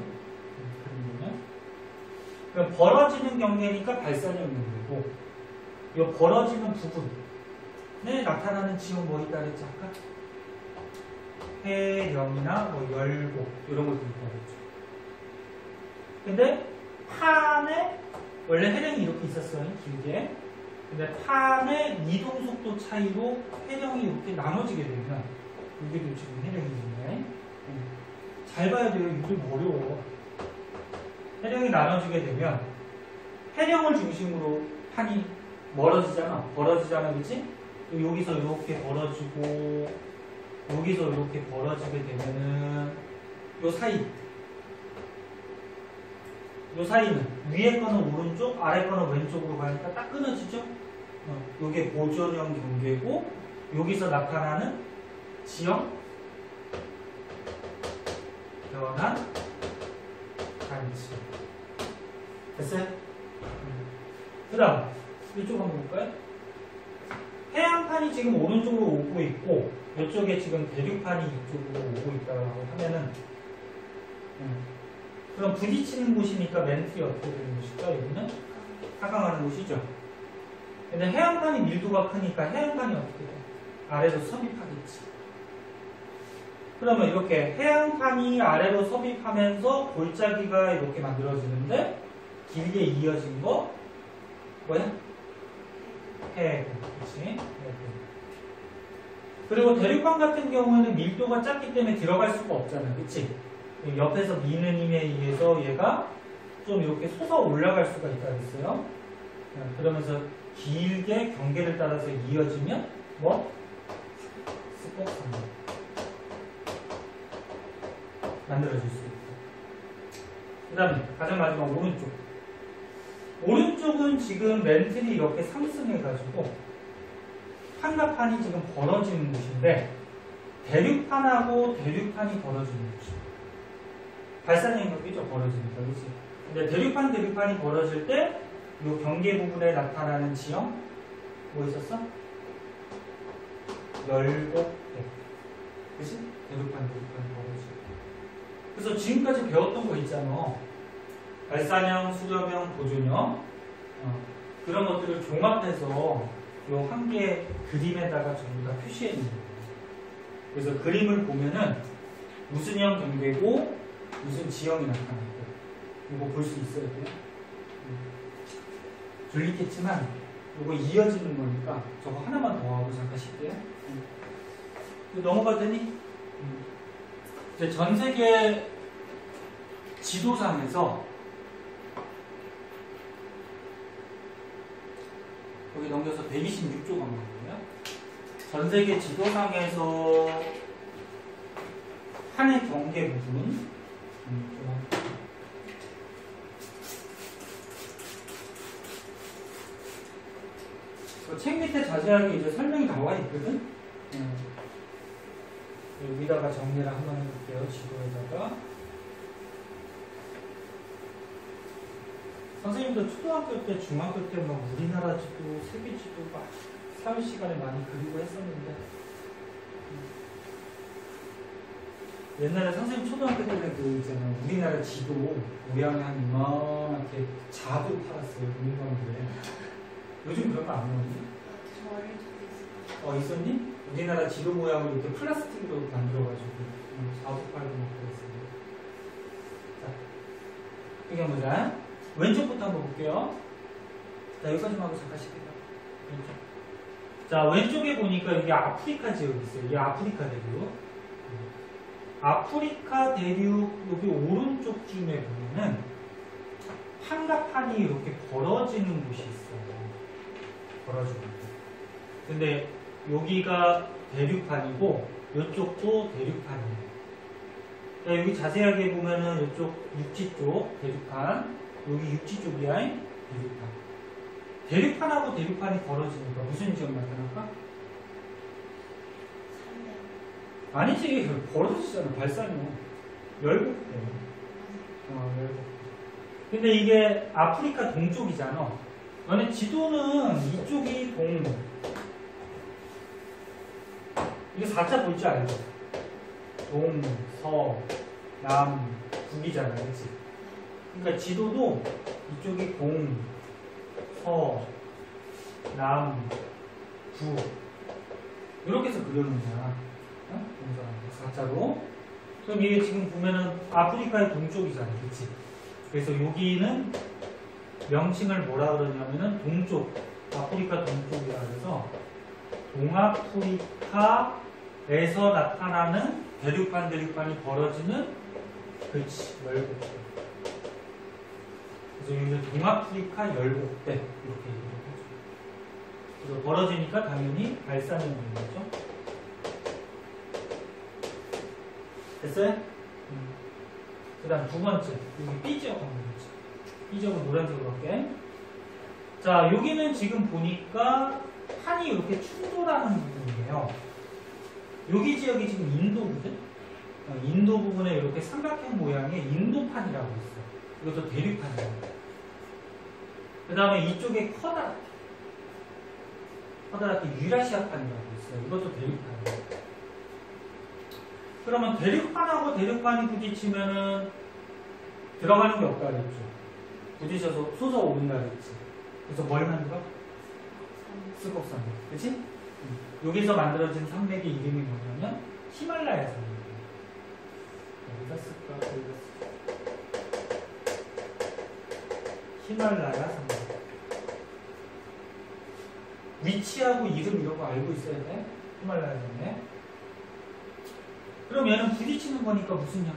그럼 벌어지는 경계니까 발산형 경계고, 이 벌어지는 부분에 나타나는 지형 뭐 있다 그랬지 아까? 해령이나 뭐 열곡 이런 것들이 있다 그랬죠. 근데 판에 원래 해령이 이렇게 있었어요, 길게. 근데 판의 이동 속도 차이로 해령이 이렇게 나눠지게 되면, 여기도 지금 해령이 있네. 잘 봐야 돼요. 이거 어려워. 해령이 나눠지게 되면 해령을 중심으로 판이 멀어지잖아. 벌어지잖아, 그치? 여기서 이렇게 벌어지고 여기서 이렇게 벌어지게 되면은 요 사이는 위에 거는 오른쪽, 아래 거는 왼쪽으로 가니까 딱 끊어지죠? 요게 보존형 경계고, 여기서 나타나는 지형, 변환, 단지. 됐어요? 그 다음 이쪽 한번 볼까요? 해양판이 지금 오른쪽으로 오고 있고, 이쪽에 지금 대륙판이 이쪽으로 오고 있다고 하면은, 그럼 부딪히는 곳이니까 멘틀이 어떻게 되는 곳일까? 여기는 하강하는 곳이죠. 근데 해양판이 밀도가 크니까 해양판이 어떻게 돼? 아래로 섭입하겠지. 그러면 이렇게 해양판이 아래로 섭입하면서 골짜기가 이렇게 만들어지는데, 길게 이어진 거 뭐야? 해구. 그치? 그리고 대륙판 같은 경우에는 밀도가 작기 때문에 들어갈 수가 없잖아. 그치? 옆에서 미는 힘에 의해서 얘가 좀 이렇게 솟아 올라갈 수가 있다 그랬어요. 그러면서 길게 경계를 따라서 이어지면 뭐? 스펙상도 만들어질 수 있고. 그 다음에 가장 마지막 오른쪽. 오른쪽은 지금 멘틀이 이렇게 상승해가지고 판과 판이 지금 벌어지는 곳인데, 대륙판하고 대륙판이 벌어지는 곳이에요. 발산형 경계죠, 벌어지니까. 그치? 근데 대륙판이 벌어질 때 이 경계 부분에 나타나는 지형 뭐 있었어? 열곡대. 그치? 대륙판이 벌어지고. 그래서 지금까지 배웠던 거 있잖아. 발산형, 수렴형, 보존형, 그런 것들을 종합해서 이 한 개의 그림에다가 전부 다 표시해 있는 거예요. 그래서 그림을 보면은 무슨 형 경계고 무슨 지형이 나타나고, 이거 볼 수 있어야 돼요. 졸리겠지만 이거 이어지는 거니까 저거 하나만 더 하고 잠깐 쉴게요. 넘어가더니 이제 전 세계 지도상에서 여기 넘겨서 126조 간거든요. 전 세계 지도상에서 판의 경계 부분. 책 밑에 자세하게 이제 설명이 나와 있거든. 여기다가 정리를 한번 해볼게요. 지도에다가. 선생님도 초등학교 때, 중학교 때 막 우리나라 지도, 세계 지도 막 사회 시간에 많이 그리고 했었는데, 옛날에 선생님 초등학교 때 그 있잖아, 우리나라 지도 모양이 한 이만하게 자도 팔았어요. 문방구에. 요즘 그런 거 안 나오니? 있었니? 우리나라 지도 모양을 이렇게 플라스틱으로 만들어가지고 자도 팔고 막 그랬어요. 자, 여기 한번 보자. 왼쪽부터 한번 볼게요. 자, 여기까지만 하고 잠깐 시킬게요. 왼쪽. 자, 왼쪽에 보니까 여기 아프리카 지역이 있어요. 이게 아프리카 대륙. 아프리카 대륙 여기 오른쪽쯤에 보면은 판과 판이 이렇게 벌어지는 곳이 있어요. 벌어지는 곳. 근데 여기가 대륙판이고 이쪽도 대륙판이에요. 자, 여기 자세하게 보면은 이쪽 육지 쪽 대륙판, 여기 육지 쪽이야 대륙판. 대륙판하고 대륙판이 벌어지니까 무슨 지역 나타날까? 아니지, 벌어지잖아. 발산이요. 열곡대. 열곡대. 근데 이게 아프리카 동쪽이잖아. 너네 지도는 이쪽이 동. 이게 4자 볼 줄 알죠? 동, 서, 남, 북이잖아. 그치? 그러니까 지도도 이쪽이 동, 서, 남, 북. 이렇게 해서 그려놓은 거야. 어? 4자로. 그럼 이게 지금 보면은 아프리카의 동쪽이잖아. 그치? 그래서 여기는 명칭을 뭐라 그러냐면은 동쪽, 아프리카 동쪽이라 그래서 동아프리카에서 나타나는 대륙판이 벌어지는 그렇지, 열곡대. 그래서 여기 동아프리카 열곡대 이렇게 얘기를 하죠. 그래서 벌어지니까 당연히 발산이 있는 거죠. 됐어요? 그 다음 두 번째, 여기 B지역 한번 보자. B지역은 노란색으로 할게. 자, 여기는 지금 보니까 판이 이렇게 충돌하는 부분이에요. 여기 지역이 지금 인도거든? 인도 부분에 이렇게 삼각형 모양의 인도판이라고 있어. 이것도 대륙판이에요. 그 다음에 이쪽에 커다랗게 유라시아판이라고 있어요. 이것도 대륙판이에요. 그러면 대륙판하고 대륙판이 부딪히면은 들어가는 게 없다 그랬죠. 부딪혀서 솟아오른다 그랬지. 그래서 뭘 만들어? 스곡산맥. 그치? 여기서 만들어진 산맥의 이름이 뭐냐면 히말라야 산맥이에요. 어디다 쓸까? 어디다 쓸까? 히말라야 산맥. 위치하고 이름 이런 거 알고 있어야 돼. 히말라야 산맥. 그럼 얘는 부딪히는 거니까 무슨 양?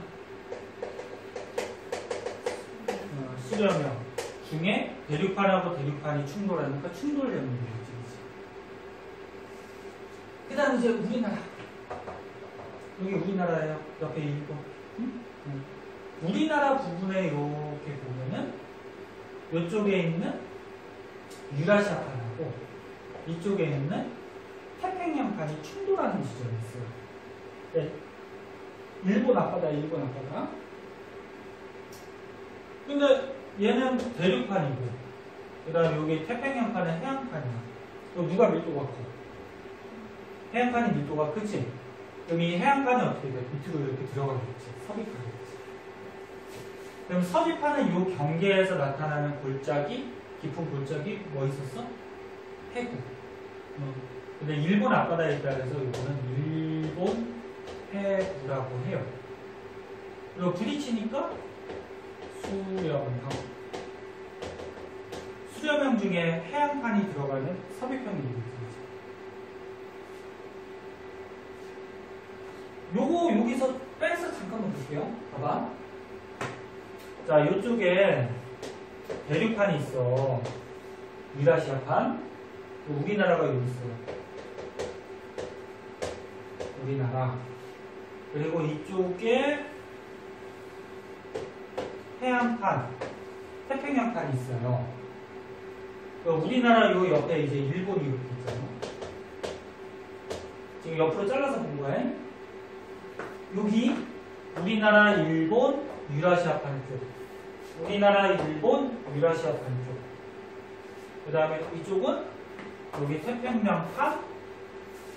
수렴형 중에 대륙판하고 대륙판이 충돌하니까 충돌되는 거지. 그 다음 이제 우리나라. 여기 우리나라예요. 옆에 일본. 우리나라 부분에 이렇게 보면은 이쪽에 있는 유라시아판하고 이쪽에 있는 태평양판이 충돌하는 지점이 있어요. 네. 일본 앞바다, 일본 앞바다. 근데 얘는 대륙판이고, 그 다음에 여기 태평양판은 해안판이야. 또 누가 밀도가 커? 해안판이 밀도가 크지? 여기 해안판은 어떻게 돼? 밑으로 이렇게 들어가겠지. 서귀판이겠지. 그럼 서귀판은 이 경계에서 나타나는 골짜기, 깊은 골짜기 뭐 있었어? 해구. 근데 일본 앞바다에 있다 그래서 이거는 일본 해구라고 해요. 그리고 부딪히니까 수렴형. 수렴형 중에 해안판이 들어가는 서귀편이 있죠. 요거 여기서 빼서 잠깐만 볼게요. 봐봐. 자, 요쪽에 대륙판이 있어. 유라시아판. 우리나라가 여기 있어요. 우리나라. 그리고 이쪽에 해안판, 태평양판이 있어요. 우리나라 요 옆에 이제 일본이 이렇게 있잖아요. 지금 옆으로 잘라서 본 거예요. 여기 우리나라, 일본, 유라시아판 쪽. 우리나라, 일본, 유라시아판 쪽. 그 다음에 이쪽은 여기 태평양판,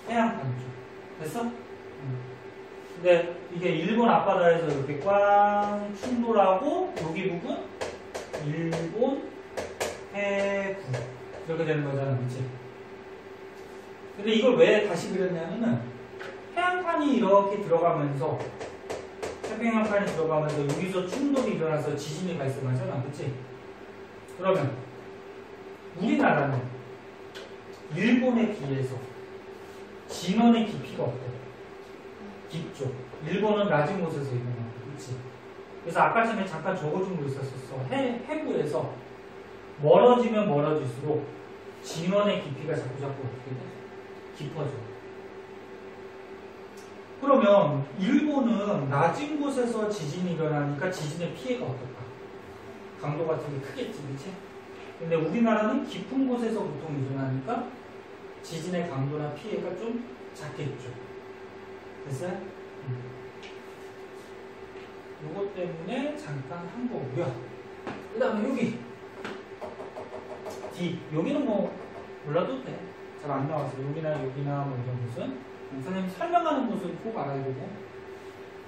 해안판 쪽. 됐어? 근데 이게 일본 앞바다에서 이렇게 꽝 충돌하고 여기 부분 일본 해구 이렇게 되는 거잖아, 그치? 근데 이걸 왜 다시 그렸냐면은 해안판이 이렇게 들어가면서 태평양판이 들어가면서 여기서 충돌이 일어나서 지진이 발생하잖아, 그치? 그러면 우리나라는 일본에 비해서 진원의 깊이가 어때? 깊죠. 일본은 낮은 곳에서 일어나고, 그치? 그래서 아까 전에 잠깐 적어준 거 있었어. 해구에서 멀어지면 멀어질수록 진원의 깊이가 자꾸 어떻게 돼? 깊어져. 그러면 일본은 낮은 곳에서 지진이 일어나니까 지진의 피해가 어떨까? 강도 같은 게 크겠지, 그치? 근데 우리나라는 깊은 곳에서 보통 일어나니까 지진의 강도나 피해가 좀 작겠죠. 됐어요? 요것 때문에 잠깐 한 거고요. 그 다음에 여기 D 여기는 뭐 몰라도 돼. 잘 안 나와서 여기나 뭐 이런 곳은 선생님 설명하는 곳을 꼭 알아야 되고.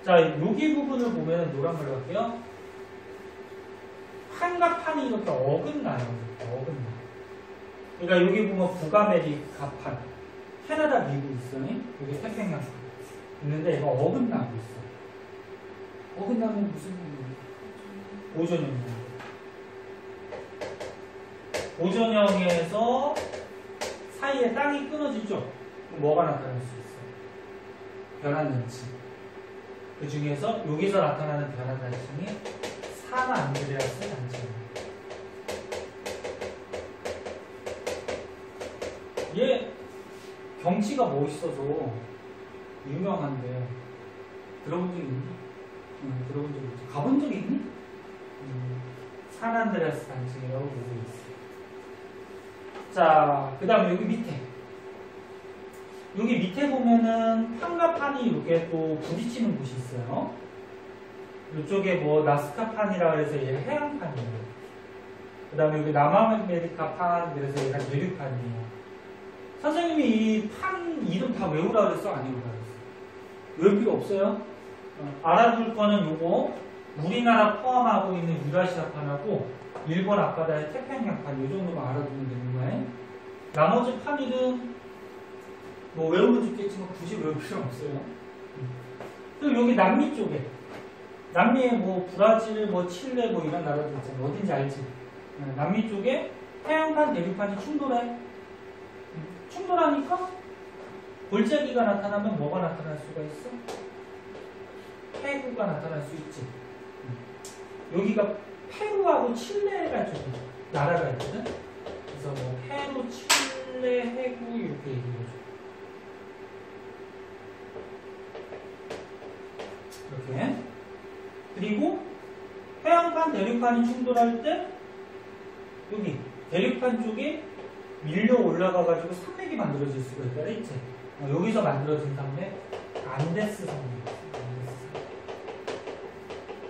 자, 여기 부분을 보면 노란 걸로 할게요. 판과 판이 이렇게 어긋나요. 어긋나. 그러니까 여기 보면 북아메리카판, 캐나다, 미국 있어요. 여기 태평양 있는데 얘가 어긋나고 있어. 어긋나면 무슨 보존형이야. 보존형에서 사이에 땅이 끊어지죠. 그럼 뭐가 나타날 수 있어? 변환단층. 그 중에서 여기서 나타나는 변환단층이 산안드레아스 단층입니다. 얘 경치가 멋있어서 유명한데 들어본 적 있니? 들어본 적 있지. 가본 적 있니? 산안드레아스 단층이라고 보고 있어. 자, 그 다음에 여기 밑에. 여기 밑에 보면은 판과 판이 이렇게 또 부딪히는 곳이 있어요. 이쪽에 뭐 나스카판이라 해서 얘가 해안판이에요. 그 다음에 여기 남아메리카판, 그래서 얘가 대륙판이에요. 선생님이 이 판 이름 다 외우라 그랬어? 안 외우라 그랬어? 외울 필요 없어요. 알아둘 거는 요거 우리나라 포함하고 있는 유라시아판하고 일본 앞바다의 태평양판 이 정도만 알아두면 되는 거예요. 나머지 판 이름 뭐 외우면 좋겠지만 굳이 외울 필요는 없어요. 그리고 여기 남미 쪽에 남미에 뭐 브라질, 뭐 칠레 뭐 이런 나라들 있잖아요. 어딘지 알지? 남미 쪽에 해안판, 대륙판이 충돌해. 충돌하니까 골짜기가 나타나면 뭐가 나타날 수가 있어? 해구가 나타날 수 있지. 여기가 페루하고 칠레가 좀 나라가 있거든. 그래서 뭐 페루, 칠레, 해구 이렇게 얘기해줘. 이렇게. 그리고 해안판, 대륙판이 충돌할 때 여기 대륙판 쪽에 밀려 올라가가지고 산맥이 만들어질 수가 있다 그랬지. 여기서 만들어진 산맥 안데스 산맥.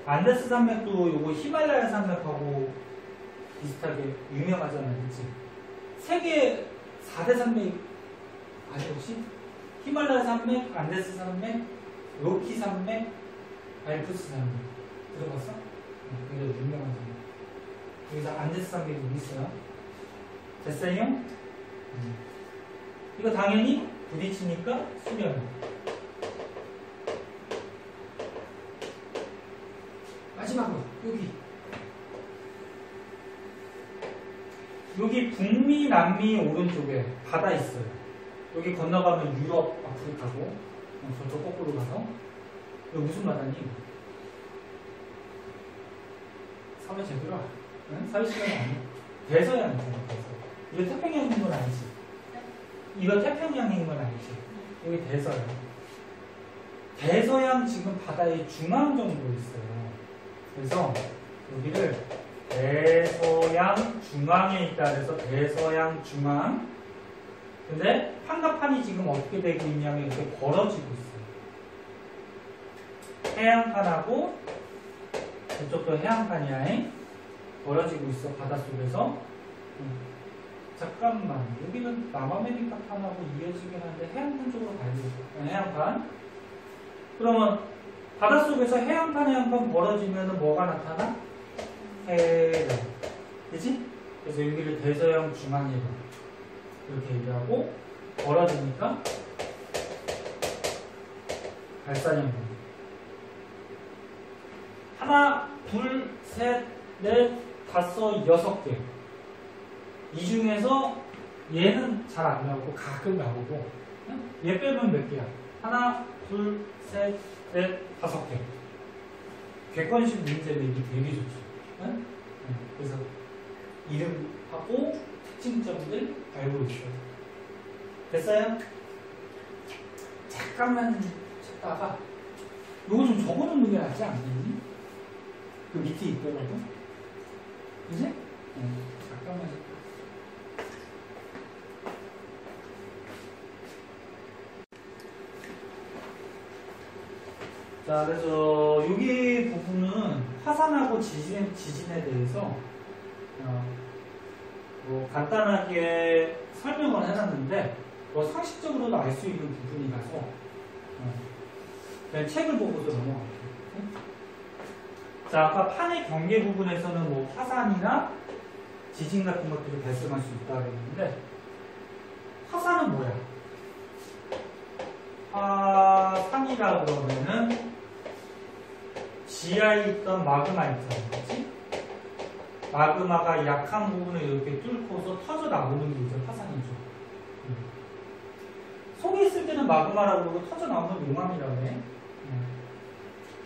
안데스 산맥도 요거 히말라야 산맥하고 비슷하게 유명하잖아, 그치? 세계 4대 산맥 아니 혹시? 히말라야 산맥, 안데스 산맥, 로키 산맥, 알프스 산맥 들어봤어? 굉장히 유명한 산맥. 여기서 안데스 산맥이 있어요. 됐어요? 이거 당연히 부딪히니까 수렴. 마지막으로 여기 북미, 남미 오른쪽에 바다 있어요. 여기 건너가면 유럽, 아프리카고 저쪽 거꾸로 가서 여기 무슨 바다니? 사회 제대로 응? 사회 시간이 아니야. 대서양이잖아. 이거 태평양인 건 알지? 이거 태평양인 건 알지? 여기 대서양. 대서양 지금 바다의 중앙 정도에 있어요. 그래서 여기를 대서양 중앙에 있다 그래서 대서양 중앙. 근데 한가판이 지금 어떻게 되고 있냐면 이렇게 벌어지고 있어요. 해안판하고 이쪽도 해안판이야. 벌어지고 있어 바닷속에서. 잠깐만 여기는 남아메리카 판하고 이어지긴 한데 해안판 쪽으로 가야 돼. 해안판. 그러면 바닷속에서 해안판 벌어지면 뭐가 나타나? 해변. 그치? 그래서 여기를 대서양 중앙해변 이렇게 얘기하고 벌어지니까 발산형. 하나, 둘, 셋, 넷, 다섯, 6개. 이 중에서 얘는 잘 안 나오고 가끔 나오고 얘 빼면 몇 개야? 하나, 둘, 셋, 넷, 5개. 객관식 문제 내기 되게 좋죠. 응? 그래서 이름하고 특징점들 알고 있어요. 됐어요? 잠깐만 찾다가 이거 좀 적어놓는 게 낫지 않겠니? 그 밑에 있더라도. 그지? 잠깐만 찾다. 자, 그래서 여기 부분은 화산하고 지진에 대해서 뭐 간단하게 설명을 해놨는데 뭐 상식적으로도 알 수 있는 부분이라서 그냥 책을 보고서 넘어갈게요. 자, 아까 판의 경계 부분에서는 뭐 화산이나 지진 같은 것들이 발생할 수 있다고 했는데 화산은 뭐야? 화산이라 그러면은 지하에 있던 마그마 있잖아, 그치? 마그마가 약한 부분을 이렇게 뚫고서 터져 나오는 게 이제 화산이죠. 속에 있을 때는 마그마라고 그러고 터져 나오는 용암이라고 해.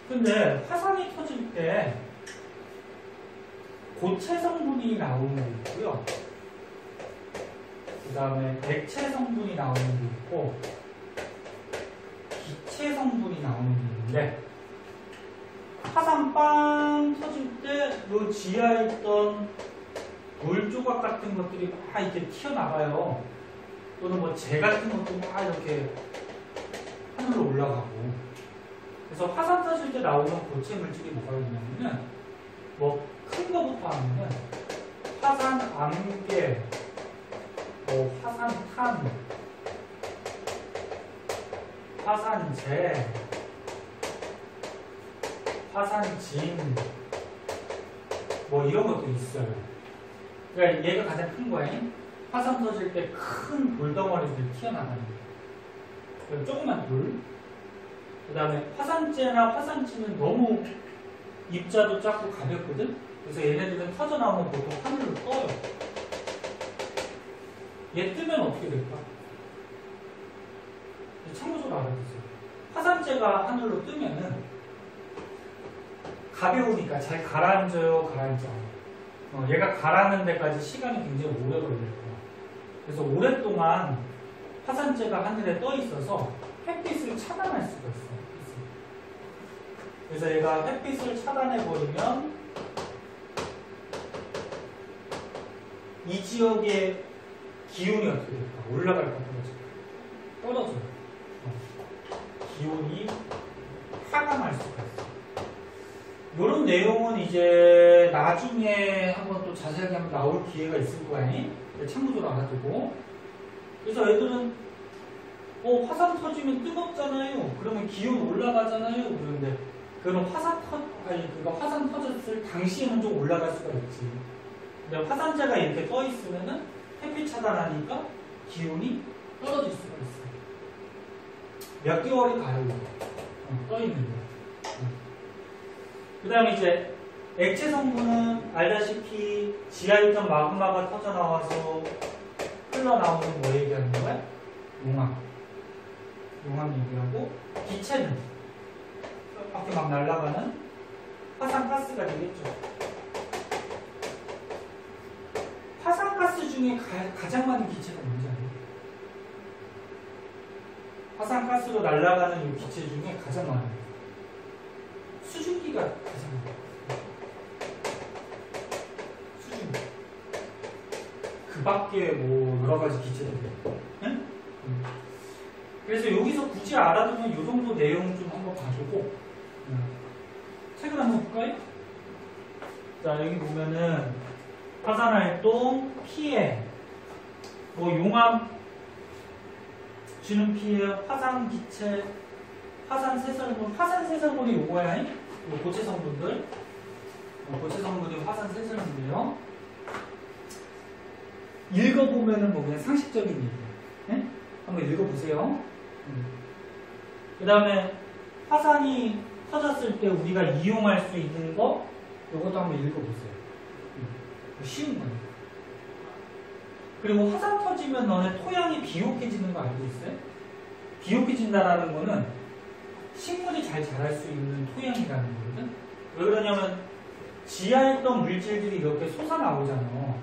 근데 화산이 터질 때 고체 성분이 나오는 게 있고요. 그 다음에 액체 성분이 나오는 게 있고 기체 성분이 나오는 게 있는데 화산 빵 터질 때 요 지하에 있던 물 조각 같은 것들이 막 이렇게 튀어나가요. 또는 뭐 재 같은 것도 막 이렇게 하늘로 올라가고. 그래서 화산 터질 때 나오는 고체 물질이 뭐가 있냐면은 뭐 큰 거부터 하면은 화산 암괴, 뭐 화산탄, 화산재, 화산진 뭐 이런 것도 있어요. 그러니까 얘가 가장 큰 거예요. 화산 터질 때 큰 돌덩어리들이 튀어나가는 거예요. 조그만 돌. 그 다음에 화산재나 화산진은 너무 입자도 작고 가볍거든. 그래서 얘네들은 터져 나오면 보통 하늘로 떠요. 얘 뜨면 어떻게 될까? 참고적으로 알아두세요. 화산재가 하늘로 뜨면은 가벼우니까 잘 가라앉아요, 가라앉지 않아요. 얘가 가라앉는 데까지 시간이 굉장히 오래 걸릴 거야. 그래서 오랫동안 화산재가 하늘에 떠 있어서 햇빛을 차단할 수가 있어요. 그래서 얘가 햇빛을 차단해버리면 이 지역의 기온이 어떻게 될까? 올라갈까? 떨어질까? 떨어져요. 기온이 하강할 수가 있어요. 이런 내용은 이제 나중에 한번 또 자세하게 한번 나올 기회가 있을 거 아니? 참고적으로 알아두고. 그래서 애들은 화산 터지면 뜨겁잖아요. 그러면 기온 올라가잖아요. 그런데 그럼 화산 터졌을 당시에는 좀 올라갈 수가 있지. 근데 화산재가 이렇게 떠 있으면은 햇빛 차단하니까 기온이 떨어질 수가 있어요. 몇 개월이 가요. 떠 있는데. 그 다음에 이제 액체 성분은 알다시피 지하에 있던 마그마가 터져 나와서 흘러나오는 뭐 얘기하는 거야? 용암. 용암 얘기하고, 기체는 밖에 막 날아가는 화산가스가 되겠죠. 화산가스 중에 가장 많은 기체가 뭔지 알아요? 화산가스로 날아가는 이 기체 중에 가장 많아요. 수증기가 가장 많아요. 수증기. 그 밖에 뭐 여러 가지 기체들이 있고. 응? 그래서 여기서 굳이 알아두면 이 정도 내용 좀 한번 봐주고, 책을 한번 볼까요? 자, 여기 보면은 화산활동, 피해, 뭐 용암 주는 피해, 화산기체, 화산세설물, 화산세설물이 요거야, 요 고체 성분들. 고체 성분이 화산세설물이에요. 읽어보면은 뭐 그냥 상식적인 얘기예요. 네? 한번 읽어보세요. 그 다음에 화산이 터졌을 때 우리가 이용할 수 있는 거, 요것도 한번 읽어보세요. 쉬운 거예요. 그리고 화산 터지면 너네 토양이 비옥해지는 거 알고 있어요? 비옥해진다라는 거는 식물이 잘 자랄 수 있는 토양이라는 거거든. 왜 그러냐면 지하에 있던 물질들이 이렇게 솟아나오잖아.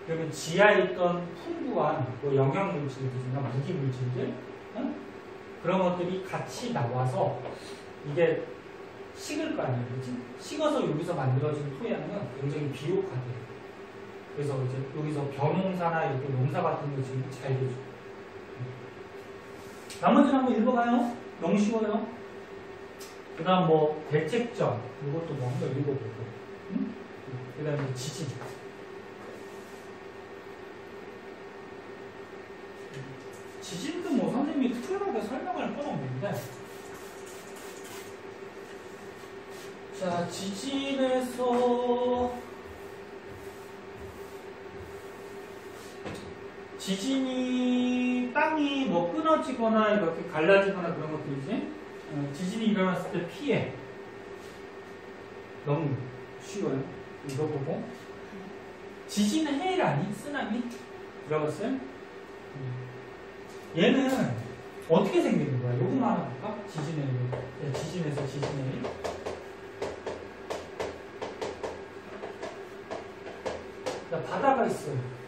그러면 지하에 있던 풍부한 뭐 영양물질들이나 무기물질들, 응? 그런 것들이 같이 나와서 이게 식을 거 아니에요, 그렇지? 식어서 여기서 만들어진 토양은 굉장히 비옥하대요. 그래서 이제 여기서 벼농사나 이렇게 농사 같은 거 지금 잘 되죠. 나머지는 한번 읽어봐요. 너무 쉬워요. 그 다음 뭐 대책점, 이것도 뭐 한번 읽어보고. 응? 그 다음에 지진. 지진도 뭐 선생님이 특별하게 설명할 건 없는데, 자, 지진이 땅이 뭐 끊어지거나 이렇게 갈라지거나 그런 것들이지. 지진이 일어났을 때 피해. 너무 쉬워요. 이거 보고. 지진은 해일 아니? 쓰나미? 들어봤어요? 얘는 어떻게 생기는 거야? 요거만 하나 볼까? 지진의 일. 네, 지진에서 지진의 일. 자, 바다가 있어요.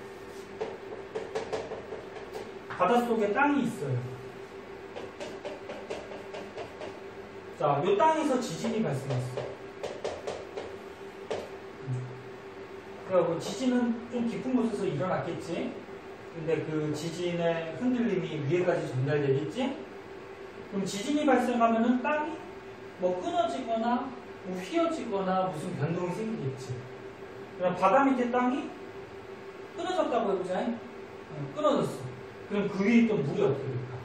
바닷속에 땅이 있어요. 자, 요 땅에서 지진이 발생했어. 그리고 지진은 좀 깊은 곳에서 일어났겠지. 근데 그 지진의 흔들림이 위에까지 전달되겠지. 그럼 지진이 발생하면은 땅이 뭐 끊어지거나 뭐 휘어지거나 무슨 변동이 생기겠지. 그럼 바다 밑에 땅이 끊어졌다고 해보자. 끊어졌어. 그럼 그 위에 있던 물이 어떻게 될까?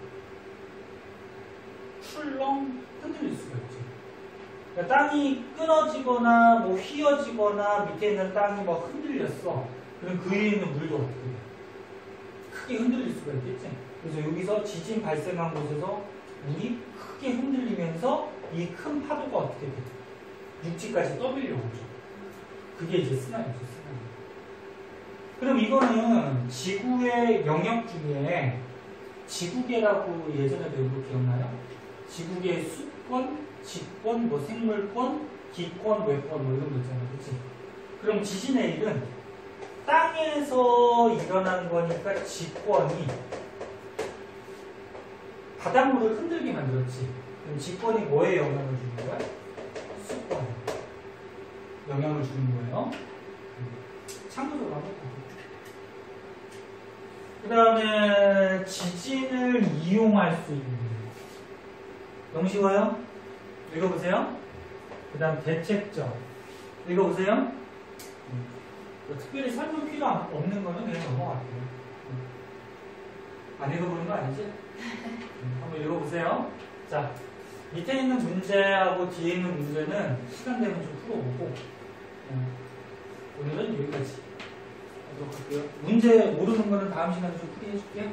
출렁 흔들릴 수가 있지. 그러니까 땅이 끊어지거나 뭐 휘어지거나 밑에 있는 땅이 뭐 흔들렸어. 그럼 그 위에 있는 물도 어떻게 돼? 크게 흔들릴 수가 있겠지. 그래서 여기서 지진 발생한 곳에서 물이 크게 흔들리면서 이 큰 파도가 어떻게 돼? 육지까지 떠밀려오죠. 그게 이제 쓰나미죠, 쓰나미. 그럼 이거는 지구의 영역 중에 지구계라고 예전에 배운 거 기억나요? 지구계의 수권, 지권, 뭐 생물권, 기권, 외권 뭐 이런 거 있잖아요, 그치? 그럼 지진의 일은 땅에서 일어난 거니까 지권이 바닷물을 흔들게 만들었지. 그럼 지권이 뭐에 영향을 주는 거야? 수권에 영향을 주는 거예요. 참고적으로 한번 보고. 그 다음에 지진을 이용할 수 있는, 너무 쉬워요? 읽어보세요. 그 다음 대책점 읽어보세요. 특별히 설명 필요 없는 거는 그냥 넘어갈게요. 안 읽어보는 거 아니지? 한번 읽어보세요. 자, 밑에 있는 문제하고 뒤에 있는 문제는 시간 되면 좀 풀어보고, 오늘은 여기까지 하도록 할게요. 문제 모르는 거는 다음 시간에 좀 풀이해줄게요.